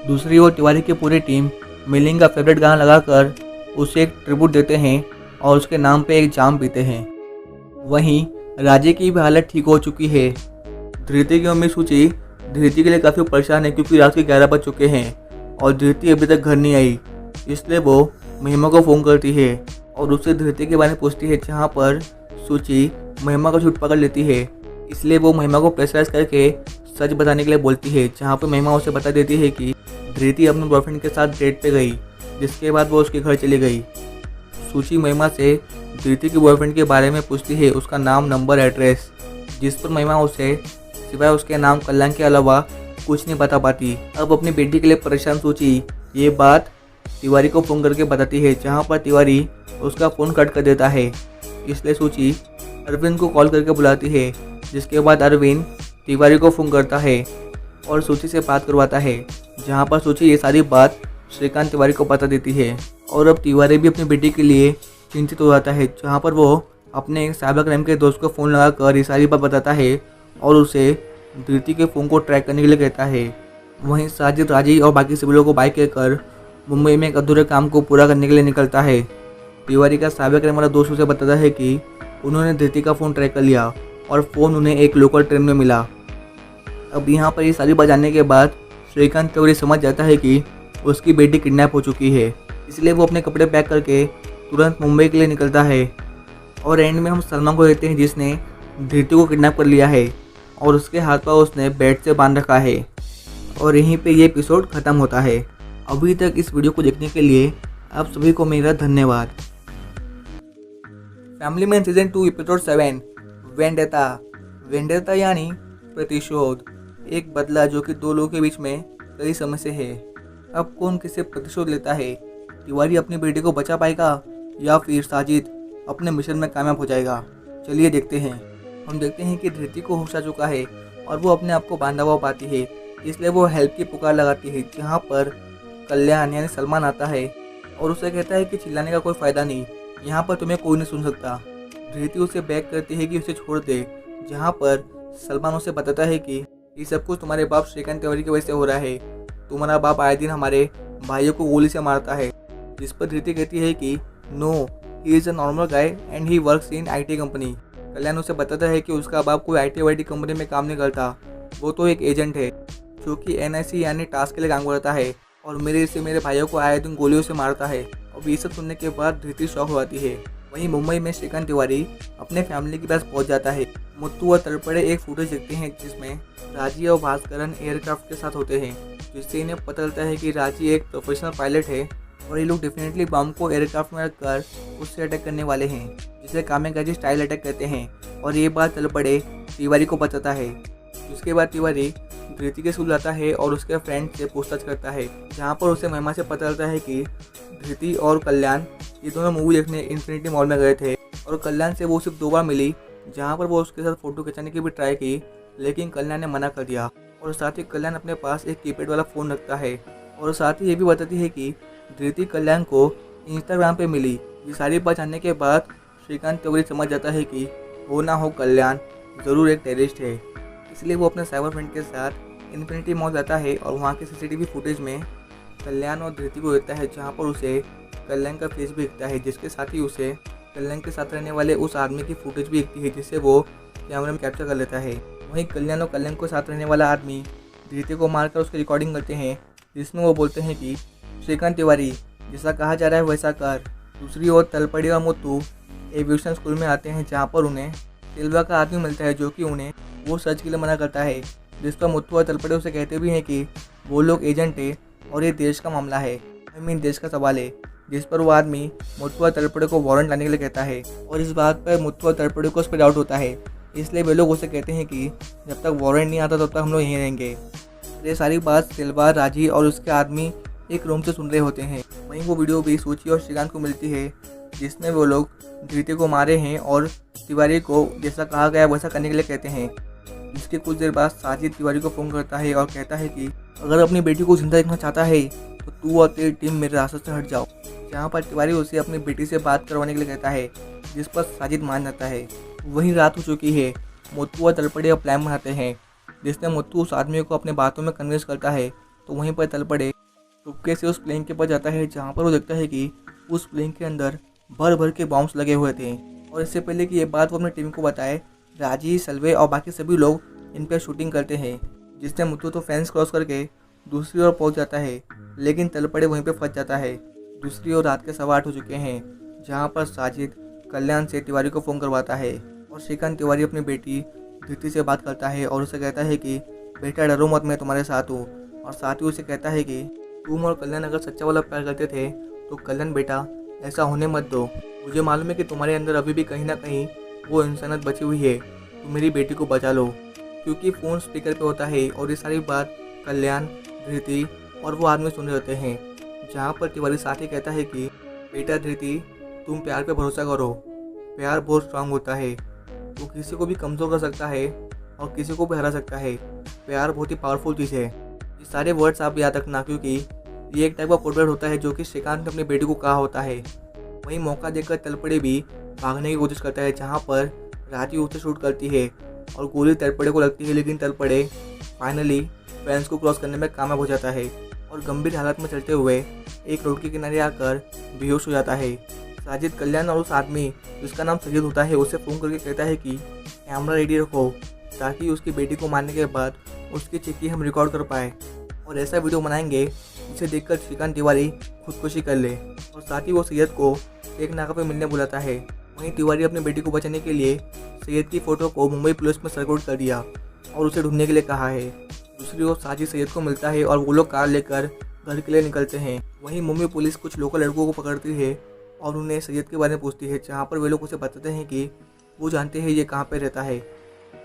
दूसरी ओर तिवारी की पूरी टीम मिलिंग का फेवरेट गाना लगाकर उसे एक ट्रिब्यूट देते हैं और उसके नाम पे एक जाम पीते हैं। वहीं राजे की भी हालत ठीक हो चुकी है। धृति की मम्मी सूची धृति के लिए काफ़ी परेशान है क्योंकि रात के 11 बज चुके हैं और धृति अभी तक घर नहीं आई, इसलिए वो महिमा को फ़ोन करती है और उससे धृति के बारे में पूछती है, जहाँ पर सूची महिमा का झूठ पकड़ लेती है। इसलिए वो महिमा को प्रेशराइज करके सच बताने के लिए बोलती है, जहाँ पर महिमा उसे बता देती है कि धृति अपने बॉयफ्रेंड के साथ डेट पे गई, जिसके बाद वो उसके घर चली गई। सूची महिमा से धृति के बॉयफ्रेंड के बारे में पूछती है, उसका नाम, नंबर, एड्रेस, जिस पर महिमा उसे सिवाय उसके नाम कल्याण के अलावा कुछ नहीं बता पाती। अब अपनी बेटी के लिए परेशान सूची ये बात तिवारी को फ़ोन करके बताती है, जहाँ पर तिवारी उसका फ़ोन कट कर देता है। इसलिए सूची अरविंद को कॉल करके बुलाती है, जिसके बाद अरविंद तिवारी को फ़ोन करता है और सूची से बात करवाता है, जहाँ पर सूची ये सारी बात श्रीकांत तिवारी को बता देती है। और अब तिवारी भी अपनी बेटी के लिए चिंतित हो जाता है, जहाँ पर वो अपने एक साइबर क्राइम के दोस्त को फ़ोन लगाकर ये सारी बात बताता है और उसे धृति के फ़ोन को ट्रैक करने के लिए कहता है। वहीं साजिद, राजी और बाकी सभी लोगों को बाइक कहकर मुंबई में एक अधूरे काम को पूरा करने के लिए निकलता है। तिवारी का साइबर क्राइम वाला दोस्त उसे बताता है कि उन्होंने धृति का फ़ोन ट्रैक कर लिया और फ़ोन उन्हें एक लोकल ट्रेन में मिला। अब यहाँ पर ये सारी बात जानने के बाद श्रीकांत तिवारी समझ जाता है कि उसकी बेटी किडनैप हो चुकी है, इसलिए वो अपने कपड़े पैक करके तुरंत मुंबई के लिए निकलता है। और एंड में हम सलमान को देखते हैं, जिसने धृति को किडनैप कर लिया है और उसके हाथ पर उसने बेड से बांध रखा है। और यहीं पे ये एपिसोड ख़त्म होता है। अभी तक इस वीडियो को देखने के लिए आप सभी को मेरा धन्यवाद। Family Man season 2 episode 7 vendetta. Vendetta यानी प्रतिशोध, एक बदला जो कि दो लोगों के बीच में कई समय से है। अब कौन किसे प्रतिशोध लेता है? तिवारी अपनी बेटी को बचा पाएगा या फिर साजिद अपने मिशन में कामयाब हो जाएगा? चलिए देखते हैं। हम देखते हैं कि धृति को होश आ चुका है और वो अपने आप को बांधा हुआ पाती है, इसलिए वो हेल्प की पुकार लगाती है, जहाँ पर कल्याण यानी सलमान आता है और उसे कहता है कि चिल्लाने का कोई फ़ायदा नहीं, यहाँ पर तुम्हें कोई नहीं सुन सकता। धृति उसे बैक करती है कि उसे छोड़ दे, जहाँ पर सलमान उसे बताता है कि ये सब कुछ तुम्हारे बाप श्रीकांत तिवारी की वजह से हो रहा है। तुम्हारा बाप आए दिन हमारे भाइयों को गोली से मारता है। जिस पर धृति कहती है कि no, he is a normal guy and he works in IT company. Kalyan उसे बताता है कि उसका बाप कोई IT कंपनी में काम नहीं करता, वो तो एक एजेंट है जो कि NIC यानी टास्क के लिए काम करता है और मेरे भाइयों को आए दिन गोलियों से मारता है। अब ये सब सुनने के बाद धृति शॉक हो जाती है। वहीं मुंबई में श्रीकांत तिवारी अपने फैमिली के पास पहुंच जाता है। मुत्तू और तड़पड़े एक फुटेज देखते हैं जिसमें राजी और भास्करन एयरक्राफ्ट के साथ होते हैं, जिससे इन्हें पता चलता है कि राजी एक प्रोफेशनल पायलट है और ये लोग डेफिनेटली बम को एयरक्राफ्ट में रखकर उससे अटैक करने वाले हैं, जिसे कामेकाजी स्टाइल अटैक कहते हैं। और ये बात तलपड़े तिवारी को बताता है, जिसके बाद तिवारी धृति के स्कूल जाता है और उसके फ्रेंड से पूछताछ करता है, जहाँ पर उसे महिमा से पता चलता है कि धृति और कल्याण ये दोनों मूवी देखने इन्फिनिटी मॉल में गए थे और कल्याण से वो सिर्फ 2 बार मिली, जहाँ पर वो उसके साथ फोटो खिंचाने की भी ट्राई की, लेकिन कल्याण ने मना कर दिया। और साथ ही कल्याण अपने पास एक कीपैड वाला फ़ोन रखता है और साथ ही ये भी बताती है कि धृति कल्याण को इंस्टाग्राम पे मिली। ये सारी बात जानने के बाद श्रीकांत तिवारी समझ जाता है कि हो ना हो कल्याण ज़रूर एक टेररिस्ट है, इसलिए वो अपने साइबर फ्रेंड के साथ इन्फिनिटी मॉल जाता है और वहाँ के सीसीटीवी फुटेज में कल्याण और धृति को देखता है, जहाँ पर उसे कल्याण का फेस भी दिखता है, जिसके साथ ही उसे कल्याण के साथ रहने वाले उस आदमी की फुटेज भी दिखती है, जिससे वो कैमरे में कैप्चर कर लेता है। वहीं कल्याण और कल्याण के साथ रहने वाला आदमी धृति को मारकर उसकी रिकॉर्डिंग करते हैं, जिसमें वो बोलते हैं कि श्रीकांत तिवारी जैसा कहा जा रहा है वैसा कर। दूसरी ओर तलपड़ी और मुत्तू एविएशन स्कूल में आते हैं, जहाँ पर उन्हें सिल्वा का आदमी मिलता है, जो कि उन्हें वो सर्च के लिए मना करता है, जिस पर मुत्तू और तलपड़ी उसे कहते भी हैं कि वो लोग एजेंट है और ये देश का मामला है, देश का सवाल है। जिस पर वो आदमी मुत्तू और तलपड़ी को वारंट लाने के लिए कहता है और इस बात पर मुत्तू और तलपड़ी को उस पर डाउट होता है, इसलिए वे लोग उसे कहते हैं कि जब तक वारंट नहीं आता तब तक हम लोग यहीं रहेंगे। ये सारी बात सिल्वा, राजी और उसके आदमी एक रूम से सुन रहे होते हैं। वहीं वो वीडियो भी सूची और श्रीकांत को मिलती है, जिसमें वो लोग धृति को मारे हैं और तिवारी को जैसा कहा गया वैसा करने के लिए कहते हैं। इसके कुछ देर बाद साजिद तिवारी को फ़ोन करता है और कहता है कि अगर अपनी बेटी को जिंदा देखना चाहता है तो तू और तेरी टीम मेरे रास्ते से हट जाओ। जहाँ पर तिवारी उसे अपनी बेटी से बात करवाने के लिए कहता है, जिस पर साजिद मान जाता है। वहीं रात हो चुकी है। मुत्तू और तलपड़े प्लान बनाते हैं, जिसमें मुत्तू उस आदमी को अपने बातों में कन्विंस करता है, तो वहीं पर तलपड़े चुपके से उस प्लेन के पास जाता है, जहाँ पर वो देखता है कि उस प्लेन के अंदर भर भर के बॉम्ब्स लगे हुए थे। और इससे पहले कि ये बात वो अपनी टीम को बताए, राजी, सलवे और बाकी सभी लोग इन पर शूटिंग करते हैं, जिससे मुत्तू तो फेंस क्रॉस करके दूसरी ओर पहुंच जाता है, लेकिन तलपड़े वहीं पे फंस जाता है। दूसरी ओर रात के 8:15 हो चुके हैं, जहां पर साजिद कल्याण से तिवारी को फ़ोन करवाता है और श्रीकांत तिवारी अपनी बेटी धृति से बात करता है और उसे कहता है कि बेटा डरो मत, मैं तुम्हारे साथ हूँ। और साथ ही उसे कहता है कि तुम और कल्याण अगर सच्चा वाला प्यार करते थे तो कल्याण बेटा ऐसा होने मत दो। मुझे मालूम है कि तुम्हारे अंदर अभी भी कहीं ना कहीं वो इंसानियत बची हुई है, तो मेरी बेटी को बचा लो। क्योंकि फ़ोन स्पीकर पे होता है और ये सारी बात कल्याण, धृति और वो आदमी सुन रहे होते हैं, जहाँ पर तिवारी साथ ही कहता है कि बेटा धृति, तुम प्यार पे भरोसा करो, प्यार बहुत स्ट्रांग होता है, वो किसी को भी कमज़ोर कर सकता है और किसी को भी हरा सकता है। प्यार बहुत ही पावरफुल चीज़ है। ये सारे वर्ड्स आप याद रखना, क्योंकि ये एक टाइप का कोड वर्ड होता है जो कि श्रीकांत ने अपनी बेटी को कहा होता है। वहीं मौका देखकर तलपड़े भी भागने की कोशिश करता है, जहाँ पर राजी उसे शूट करती है और गोली तलपड़े को लगती है, लेकिन तलपड़े फाइनली फेंस को क्रॉस करने में कामयाब हो जाता है और गंभीर हालत में चलते हुए एक रोड के किनारे आकर बेहोश हो जाता है। साजिद कल्याण और उस आदमी जिसका नाम सैयद होता है उसे फ़ोन करके कहता है कि कैमरा रेडी रखो, ताकि उसकी बेटी को मारने के बाद उसकी चिट्ठी हम रिकॉर्ड कर पाए और ऐसा वीडियो बनाएंगे जिसे देखकर श्रीकांत तिवारी खुदकुशी कर ले। और साथ ही वो सैयद को एक नाका पे मिलने बुलाता है। वहीं तिवारी अपनी बेटी को बचाने के लिए सैयद की फ़ोटो को मुंबई पुलिस में सर्कुलेट कर दिया और उसे ढूंढने के लिए कहा है। दूसरी ओर साजिद सैयद को मिलता है और वो लोग कार लेकर घर के लिए निकलते हैं। वहीं मुंबई पुलिस कुछ लोकल लड़कों को पकड़ती है और उन्हें सैयद के बारे में पूछती है, जहाँ पर वे लोग उसे बताते हैं कि वो जानते हैं ये कहाँ पे रहता है।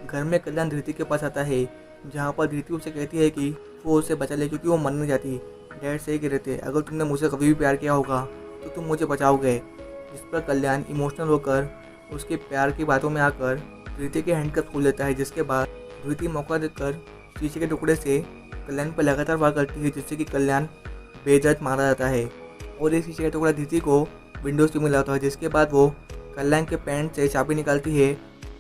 घर में कल्याण धृति के पास आता है, जहाँ पर धृति उसे कहती है कि वो उसे बचा ले, क्योंकि वो मर नहीं जाती। डैड सही कह रहे थे, अगर तुमने मुझे कभी भी प्यार किया होगा तो तुम मुझे बचाओगे। जिस पर कल्याण इमोशनल होकर उसके प्यार की बातों में आकर धृति के हैंडकफ खोल देता है, जिसके बाद धृति मौका देकर शीशे के टुकड़े से कल्याण पर लगातार वार करती है, जिससे कि कल्याण बेदर्द मारा जाता है और ये शीशे का टुकड़ा धृति को विंडोज से मिला होता है। जिसके बाद वो कल्याण के पैंट से चाबी निकालती है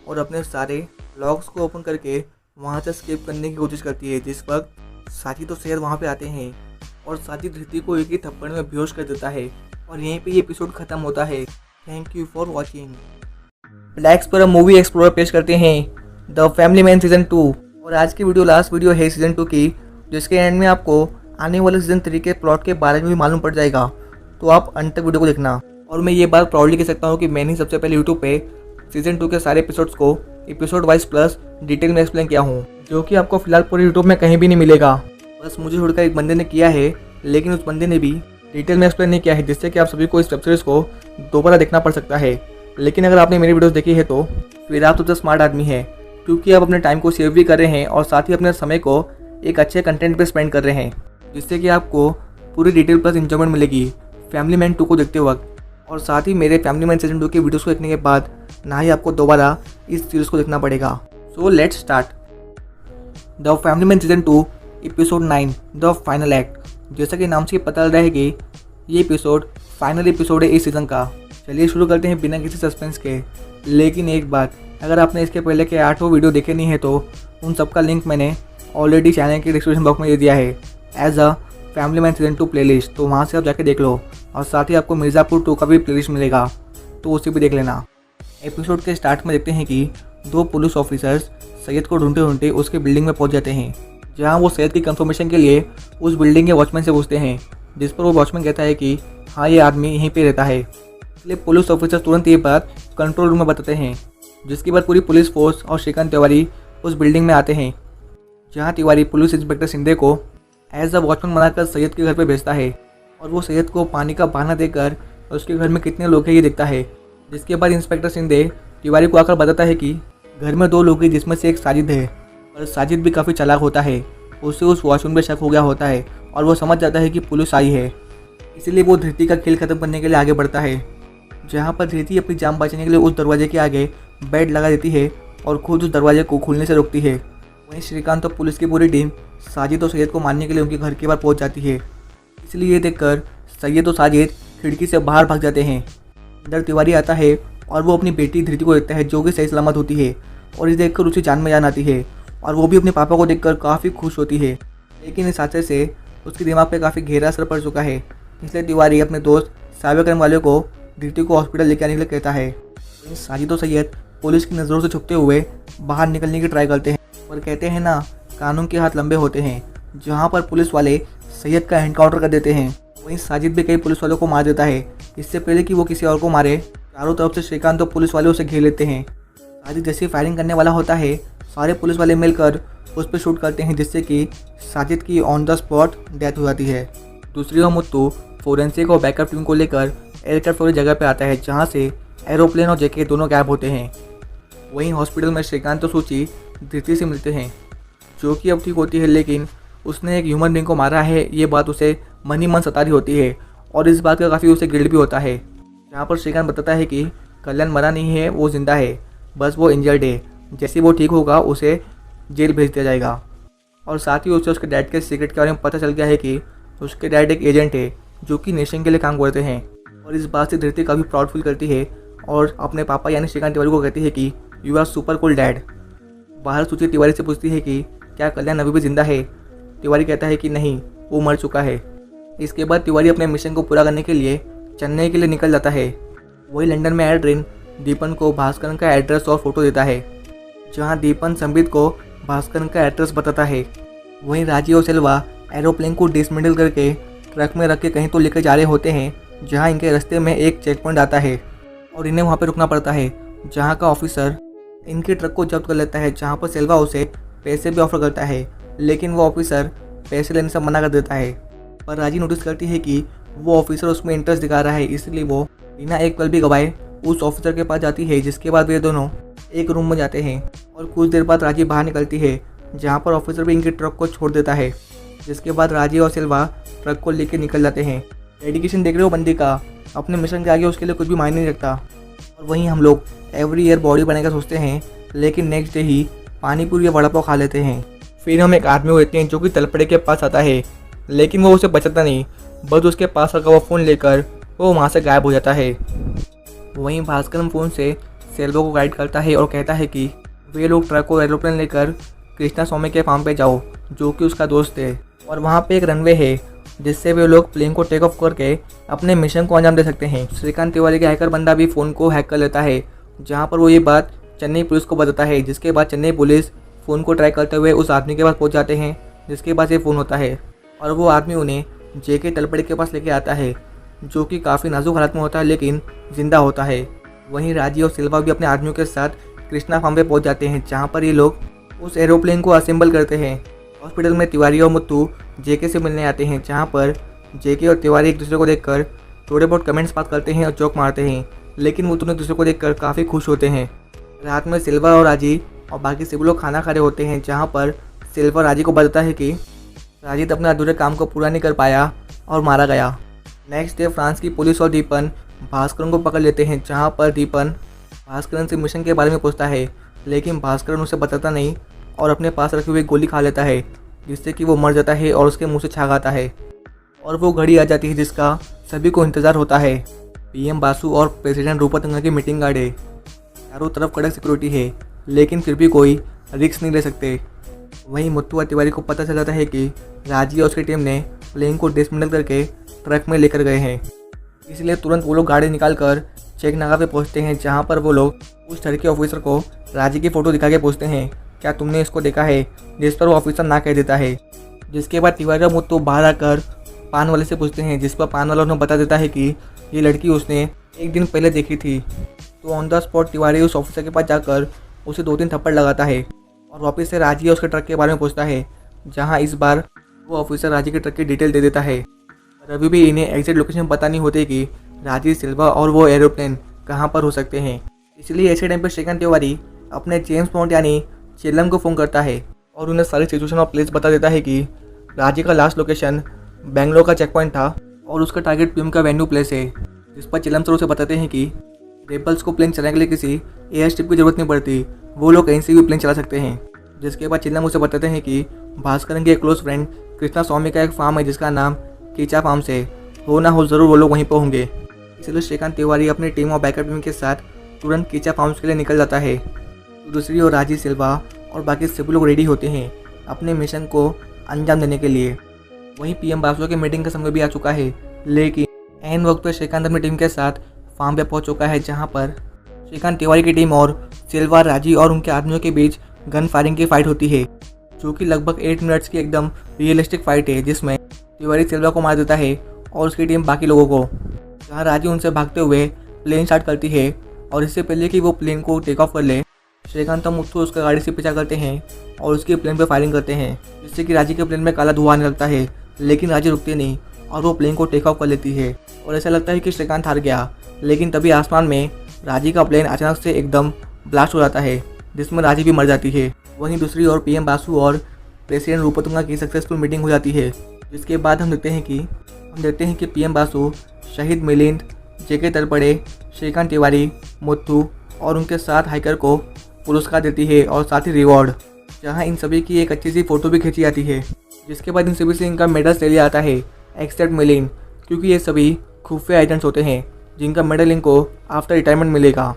और अपने सारे लॉक्स को ओपन करके वहाँ से स्केप करने की कोशिश करती है। जिस वक्त साथी तो शहर वहाँ पे आते हैं और साथी धृति को एक ही थप्पड़ में बेहोश कर देता है और यहीं पे ये एपिसोड खत्म होता है। Thank you for watching. Blacks पर मूवी एक्सप्लोर पेश करते हैं द फैमिली मैन सीजन 2 और आज की वीडियो लास्ट वीडियो है सीजन 2 की, जिसके एंड में आपको आने वाले सीजन 3 के प्लॉट के बारे में भी मालूम पड़ जाएगा, तो आप अंत तक वीडियो को देखना। और मैं ये बात प्राउडली कह सकता हूँ कि मैंने ही सबसे पहले यूट्यूब पे सीजन 2 के सारे एपिसोड्स को एपिसोड वाइज प्लस डिटेल में एक्सप्लेन किया हूँ, जो कि आपको फिलहाल पूरे यूट्यूब में कहीं भी नहीं मिलेगा। बस मुझे छोड़कर एक बंदे ने किया है, लेकिन उस बंदे ने भी डिटेल में एक्सप्लेन नहीं किया है, जिससे कि आप सभी को इस वेब सीरीज़ को दोबारा देखना पड़ सकता है। लेकिन अगर आपने मेरी वीडियोस देखी है तो फिर आप सबसे स्मार्ट आदमी है, क्योंकि आप अपने टाइम को सेव भी कर रहे हैं और साथ ही अपने समय को एक अच्छे कंटेंट पे स्पेंड कर रहे हैं, जिससे कि आपको पूरी डिटेल प्लस इंजॉयमेंट मिलेगी फैमिली मैन 2 को देखते वक्त। और साथ ही मेरे फैमिली मैन सीजन 2 के वीडियोस को देखने के बाद ना ही आपको दोबारा इस सीरीज़ को देखना पड़ेगा। So let's start the family Man season 2 episode 9 the final act. जैसा कि नाम से पता चल रहा है कि ये एपिसोड फाइनल एपिसोड है इस सीज़न का। चलिए शुरू करते हैं बिना किसी सस्पेंस के। लेकिन एक बात, अगर आपने इसके पहले के 8 वीडियो देखे नहीं है तो उन सब का लिंक मैंने ऑलरेडी चैनल के डिस्क्रिप्शन बॉक्स में दे दिया है as a Family Man season 2 playlist, तो वहाँ से आप जाके देख लो। और साथ ही आपको मिर्ज़ापुर 2 का भी प्लेलिस्ट मिलेगा, तो उसे भी देख लेना। एपिसोड के स्टार्ट में देखते हैं कि 2 पुलिस ऑफिसर्स सैयद को ढूंढते ढूंढते उसके बिल्डिंग में पहुंच जाते हैं, जहां वो सैयद की कंफर्मेशन के लिए उस बिल्डिंग के वॉचमैन से पूछते हैं, जिस पर वो वॉचमैन कहता है कि हाँ ये आदमी यहीं पे रहता है। इसलिए पुलिस ऑफिसर तुरंत ये बात कंट्रोल रूम में बताते हैं, जिसके बाद पूरी पुलिस फोर्स और श्रीकांत तिवारी उस बिल्डिंग में आते हैं, जहाँ तिवारी पुलिस इंस्पेक्टर शिंदे को एज अ वॉचमैन बनाकर सैयद के घर पर भेजता है। और वो सैयद को पानी का बहाना देकर उसके घर में कितने लोग हैं ये देखता है। जिसके बाद इंस्पेक्टर शिंदे तिवारी को आकर बताता है कि घर में 2 लोग हैं, जिसमें से एक साजिद है। और साजिद भी काफ़ी चालाक होता है, उससे उस वॉचमैन पर शक हो गया होता है और वो समझ जाता है कि पुलिस आई है। इसीलिए वो धृति का खेल ख़त्म करने के लिए आगे बढ़ता है, जहाँ पर धृति अपनी जान बचाने के लिए उस दरवाजे के आगे बेड लगा देती है और खुद उस दरवाजे को खुलने से रोकती है। वहीं श्रीकांत और पुलिस की पूरी टीम साजिद और सैयद को मारने के लिए उनके घर के बाहर पहुंच जाती है। इसलिए ये देखकर सैयद और साजिद खिड़की से बाहर भाग जाते हैं। अंदर तिवारी आता है और वो अपनी बेटी धृति को देखता है, जो कि सही सलामत होती है। और इसे देखकर उसे जान में जान आती है और वो भी अपने पापा को देखकर काफ़ी खुश होती है। लेकिन इस हादसे से उसके दिमाग पर काफ़ी गहरा असर पड़ चुका है, इसलिए तिवारी अपने दोस्त साइबर क्राइम वाले को धृति को हॉस्पिटल लेकर आने के लिए कहता है। साजिद और सैयद पुलिस की नज़रों से छुपते हुए बाहर निकलने की ट्राई करते हैं, और कहते हैं ना, कानून के हाथ लंबे होते हैं। जहाँ पर पुलिस वाले सैयद का एनकाउंटर कर देते हैं, वहीं साजिद भी कई पुलिस वालों को मार देता है। इससे पहले कि वो किसी और को मारे, चारों तरफ से श्रीकांत और पुलिस वाले उसे घेर लेते हैं। साजिद जैसे फायरिंग करने वाला होता है, सारे पुलिस वाले मिलकर उस पर शूट करते हैं, जिससे कि साजिद की ऑन द स्पॉट डेथ हो जाती है। दूसरी ओर मुत्तू फोरेंसिक और बैकअप टीम को लेकर एयरक्राफ्ट वाली जगह पर आता है, जहाँ से एरोप्लेन और जेके दोनों गायब होते हैं। वहीं हॉस्पिटल में श्रीकांत और सूची धृति से मिलते हैं, जो कि अब ठीक होती है, लेकिन उसने एक ह्यूमन बीइंग को मारा है ये बात उसे मन ही मन सता रही होती है। और इस बात का काफ़ी उसे गिल्ट भी होता है, जहाँ पर श्रीकांत बताता है कि कल्याण मरा नहीं है, वो जिंदा है, बस वो इंजर्ड है। जैसे वो ठीक होगा उसे जेल भेज दिया जाएगा। और साथ ही उसे उसके डैड के सीक्रेट के बारे में पता चल गया है कि उसके डैड एक एजेंट है, जो कि नेशन के लिए काम करते हैं। और इस बात से धृति काफ़ी प्राउड फील करती है और अपने पापा यानी श्रीकांत तिवारी को कहती है कि you are super cool dad. बाहर सूची तिवारी से पूछती है कि क्या कल्याण अभी भी जिंदा है। तिवारी कहता है कि नहीं, वो मर चुका है। इसके बाद तिवारी अपने मिशन को पूरा करने के लिए चेन्नई के लिए निकल जाता है। वही लंदन में एड्रिन दीपन को भास्करन का एड्रेस और फोटो देता है, जहां दीपन संबित को भास्करन का एड्रेस बताता है। वहीं राजीव और सेल्वा एरोप्लेन को डिसमेंटल करके ट्रक में रख के कहीं तो लेकर जा रहे होते हैं, जहां इनके रास्ते में एक चेक पॉइंट आता है और इन्हें वहां पर रुकना पड़ता है, जहां का ऑफिसर इनके ट्रक को जब्त कर लेता है। जहां पर सेल्वा उसे पैसे भी ऑफर करता है, लेकिन वो ऑफिसर पैसे लेने से मना कर देता है। पर राजी नोटिस करती है कि वो ऑफिसर उसमें इंटरेस्ट दिखा रहा है, इसलिए वो बिना एक पल भी गवाए उस ऑफिसर के पास जाती है। जिसके बाद वे दोनों एक रूम में जाते हैं और कुछ देर बाद राजी बाहर निकलती है, जहाँ पर ऑफिसर भी इनके ट्रक को छोड़ देता है। जिसके बाद राजी और सिल्वा ट्रक को लेकर निकल जाते हैं। डेडिकेशन देख रहे हो बंदे का, अपने मिशन के आगे उसके लिए कुछ भी मायने नहीं रखता। और वहीं हम लोग एवरी ईयर बॉडी बनाने का सोचते हैं, लेकिन नेक्स्ट डे ही पानी पूरी या वड़ा पाव खा लेते हैं। फिर हम एक आदमी को देखते हैं जो कि तलपड़े के पास आता है, लेकिन वो उसे बचाता नहीं, बस उसके पास रखा हुआ फ़ोन लेकर वो वहाँ से गायब हो जाता है। वहीं भास्करन फ़ोन से सेल्वा को गाइड करता है और कहता है कि वे लोग ट्रक और एरोप्लेन लेकर कृष्णा स्वामी के फार्म पे जाओ, जो कि उसका दोस्त है, और वहाँ पे एक रनवे है जिससे वे लोग प्लेन को टेक ऑफ करके अपने मिशन को अंजाम दे सकते हैं। श्रीकांत तिवारी का हैकर बंदा भी फ़ोन को हैक कर लेता है, जहाँ पर वो ये बात चेन्नई पुलिस को बताता है। जिसके बाद चेन्नई पुलिस फ़ोन को ट्रैक करते हुए उस आदमी के पास पहुँच जाते हैं, जिसके पास ये फ़ोन होता है, और वो आदमी उन्हें जेके तलपड़े के पास लेके आता है, जो कि काफ़ी नाजुक हालत में होता है लेकिन जिंदा होता है। वहीं राजी और सिल्वा भी अपने आदमियों के साथ कृष्णा फार्म पे पहुंच जाते हैं, जहां पर ये लोग उस एरोप्लेन को असेंबल करते हैं। हॉस्पिटल में तिवारी और मुत्तू जेके से मिलने आते हैं, जहां पर जेके और तिवारी एक दूसरे को देखकर थोड़े बहुत कमेंट्स बात करते हैं और जोक मारते हैं, लेकिन मुत्तू एक दूसरे को देखकर काफ़ी खुश होते हैं। रात में सिल्वा और राजी और बाकी सभी लोग खाना खा रहे होते हैं, जहाँ पर सिल्वर राजी को बताता है कि राजीत अपने अधूरे काम को पूरा नहीं कर पाया और मारा गया। नेक्स्ट डे फ्रांस की पुलिस और दीपन भास्करन को पकड़ लेते हैं, जहां पर दीपन भास्करन से मिशन के बारे में पूछता है, लेकिन भास्करन उसे बताता नहीं और अपने पास रखी हुई गोली खा लेता है, जिससे कि वो मर जाता है और उसके मुंह से छाग आता है और वो घड़ी आ जाती है जिसका सभी को इंतज़ार होता है। पीएम बासु और प्रेसिडेंट रूपतंगा की मीटिंग गार्ड है। चारों तरफ कड़क सिक्योरिटी है, लेकिन फिर भी कोई रिस्क नहीं ले सकते। वहीं मुत्तू और तिवारी को पता चल जाता है कि राजी और उसकी टीम ने प्लेन को डिसमेंटल करके ट्रक में लेकर गए हैं, इसलिए तुरंत वो लोग गाड़ी निकाल कर चेक नाका पे पहुंचते हैं, जहां पर वो लोग उस टर्की ऑफिसर को राजी की फ़ोटो दिखा के पूछते हैं, क्या तुमने इसको देखा है, जिस पर वो ऑफिसर ना कह देता है। जिसके बाद तिवारी और मुत्तू बाहर आकर पान वाले से पूछते हैं, जिस पर पान वाला उन्हें बता देता है कि ये लड़की उसने एक दिन पहले देखी थी। तो ऑन द स्पॉट तिवारी उस ऑफिसर के पास जाकर उसे 2-3 थप्पड़ लगाता है और वापस से राजी और उसके ट्रक के बारे में पूछता है, जहां इस बार वो ऑफिसर राजी के ट्रक की डिटेल दे देता है। पर अभी भी इन्हें एग्जैक्ट लोकेशन पता नहीं होती कि राजी, सिल्वा और वो एरोप्लेन कहाँ पर हो सकते हैं। इसलिए ऐसे टाइम पर श्रीकांत तिवारी अपने जेम्स बॉन्ड यानी चेल्लम को फ़ोन करता है और उन्हें सारी सिचुएशन और प्लेस बता देता है कि राजी का लास्ट लोकेशन बेंगलोर का चेक पॉइंट था और उसका टारगेट पीएम का वेन्यू प्लेस है, जिस पर चिलम सर उसे बताते हैं कि रेबल्स को प्लेन चलाने के लिए किसी एयर स्ट्रिप की जरूरत नहीं पड़ती, वो लोग कहीं से भी प्लेन चला सकते हैं। जिसके बाद चिल्लम उसे बताते हैं कि भास्करन के एक क्लोज फ्रेंड कृष्णा स्वामी का एक फार्म है जिसका नाम कीचा फार्म से, हो ना हो ज़रूर वो लोग वहीं पर होंगे। इसलिए श्रीकांत तिवारी अपनी टीम और बैकअप टीम के साथ तुरंत कीचा फार्म्स के लिए निकल जाता है। दूसरी ओर राजी, सिल्वा और बाकी सभी लोग रेडी होते हैं अपने मिशन को अंजाम देने के लिए। वहीं पीएम बासु की मीटिंग का समय भी आ चुका है, लेकिन एन वक्त पर श्रीकांत अपनी टीम के साथ फार्म पे पहुंच चुका है, जहां पर श्रीकांत तिवारी की टीम और सिल्वा, राजी और उनके आदमियों के बीच गन फायरिंग की फाइट होती है, जो कि लगभग 8 मिनट्स की एकदम रियलिस्टिक फाइट है, जिसमें तिवारी सिल्वा को मार देता है और उसकी टीम बाकी लोगों को। जहाँ राजी उनसे भागते हुए प्लेन स्टार्ट करती है और इससे पहले कि वो प्लेन को टेक ऑफ कर ले, श्रीकांत और मुत्तू उसका गाड़ी से पीछा करते हैं और उसके प्लेन पर फायरिंग करते हैं, जिससे कि राजी के प्लेन में काला धुआं आने लगता है। लेकिन राजी रुकती नहीं और वो प्लेन को टेक ऑफ कर लेती है और ऐसा लगता है कि श्रीकांत हार गया। लेकिन तभी आसमान में राजी का प्लेन अचानक से एकदम ब्लास्ट हो जाता है, जिसमें राजी भी मर जाती है। वहीं दूसरी ओर पीएम बासु और प्रेसिडेंट रूपतुंगा की सक्सेसफुल मीटिंग हो जाती है, जिसके बाद हम देखते हैं कि पीएम बासु शहीद मिलिंद, जेके तरपड़े, श्रीकांत तिवारी, मुत्तू और उनके 7 हाइकर को पुरस्कार देती है और साथ ही रिवॉर्ड, जहां इन सभी की एक अच्छी सी फोटो भी खींची जाती है। जिसके बाद इन सभी से इनका मेडल्स ले लिया आता है, एक्सेप्ट मिलिंद, क्योंकि ये सभी खुफिया एजेंट्स होते हैं जिनका मेडल इनको आफ्टर रिटायरमेंट मिलेगा।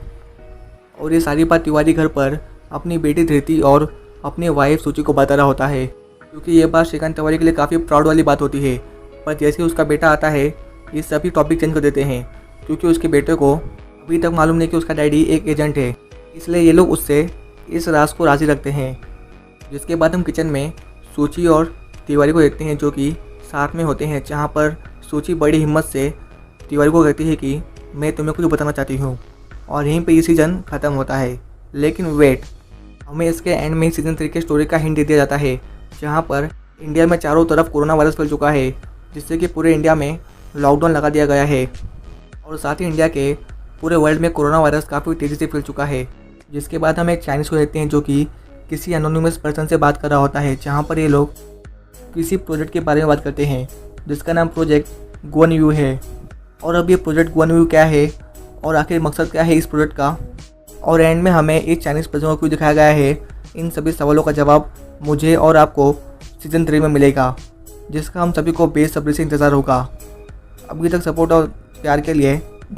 और ये सारी बात तिवारी घर पर अपनी बेटी धृति और अपनी वाइफ सूची को बता रहा होता है, क्योंकि ये बात श्रीकांत तिवारी के लिए काफ़ी प्राउड वाली बात होती है। पर जैसे ही उसका बेटा आता है, ये सभी टॉपिक चेंज कर देते हैं, क्योंकि उसके बेटे को अभी तक मालूम नहीं कि उसका डैडी एक एजेंट है, इसलिए ये लोग उससे इस राज को राज़ी रखते हैं। जिसके बाद हम किचन में सूची और तिवारी को देखते हैं, जो कि साथ में होते हैं, जहाँ पर सूची बड़ी हिम्मत से तिवारी को कहती है कि मैं तुम्हें कुछ बताना चाहती हूँ, और यहीं पे ये सीज़न ख़त्म होता है। लेकिन वेट, हमें इसके एंड में सीज़न 3 के स्टोरी का हिंट दे दिया जाता है, जहाँ पर इंडिया में चारों तरफ कोरोना वायरस फैल चुका है, जिससे कि पूरे इंडिया में लॉकडाउन लगा दिया गया है और साथ ही इंडिया के पूरे वर्ल्ड में कोरोना वायरस काफ़ी तेज़ी से फैल चुका है। जिसके बाद हम एक चाइनीज़ को देखते हैं, जो कि किसी एनोनिमस पर्सन से बात कर रहा होता है, जहाँ पर ये लोग किसी प्रोजेक्ट के बारे में बात करते हैं जिसका नाम प्रोजेक्ट गुआनयू है। और अब ये प्रोजेक्ट गुआनयू क्या है और आखिर मकसद क्या है इस प्रोजेक्ट का, और एंड में हमें इस चाइनीज़ पर्सन को क्यों दिखाया गया है, इन सभी सवालों का जवाब मुझे और आपको सीज़न 3 में मिलेगा, जिसका हम सभी को बेसब्री से इंतज़ार होगा। अभी तक सपोर्ट और प्यार के लिए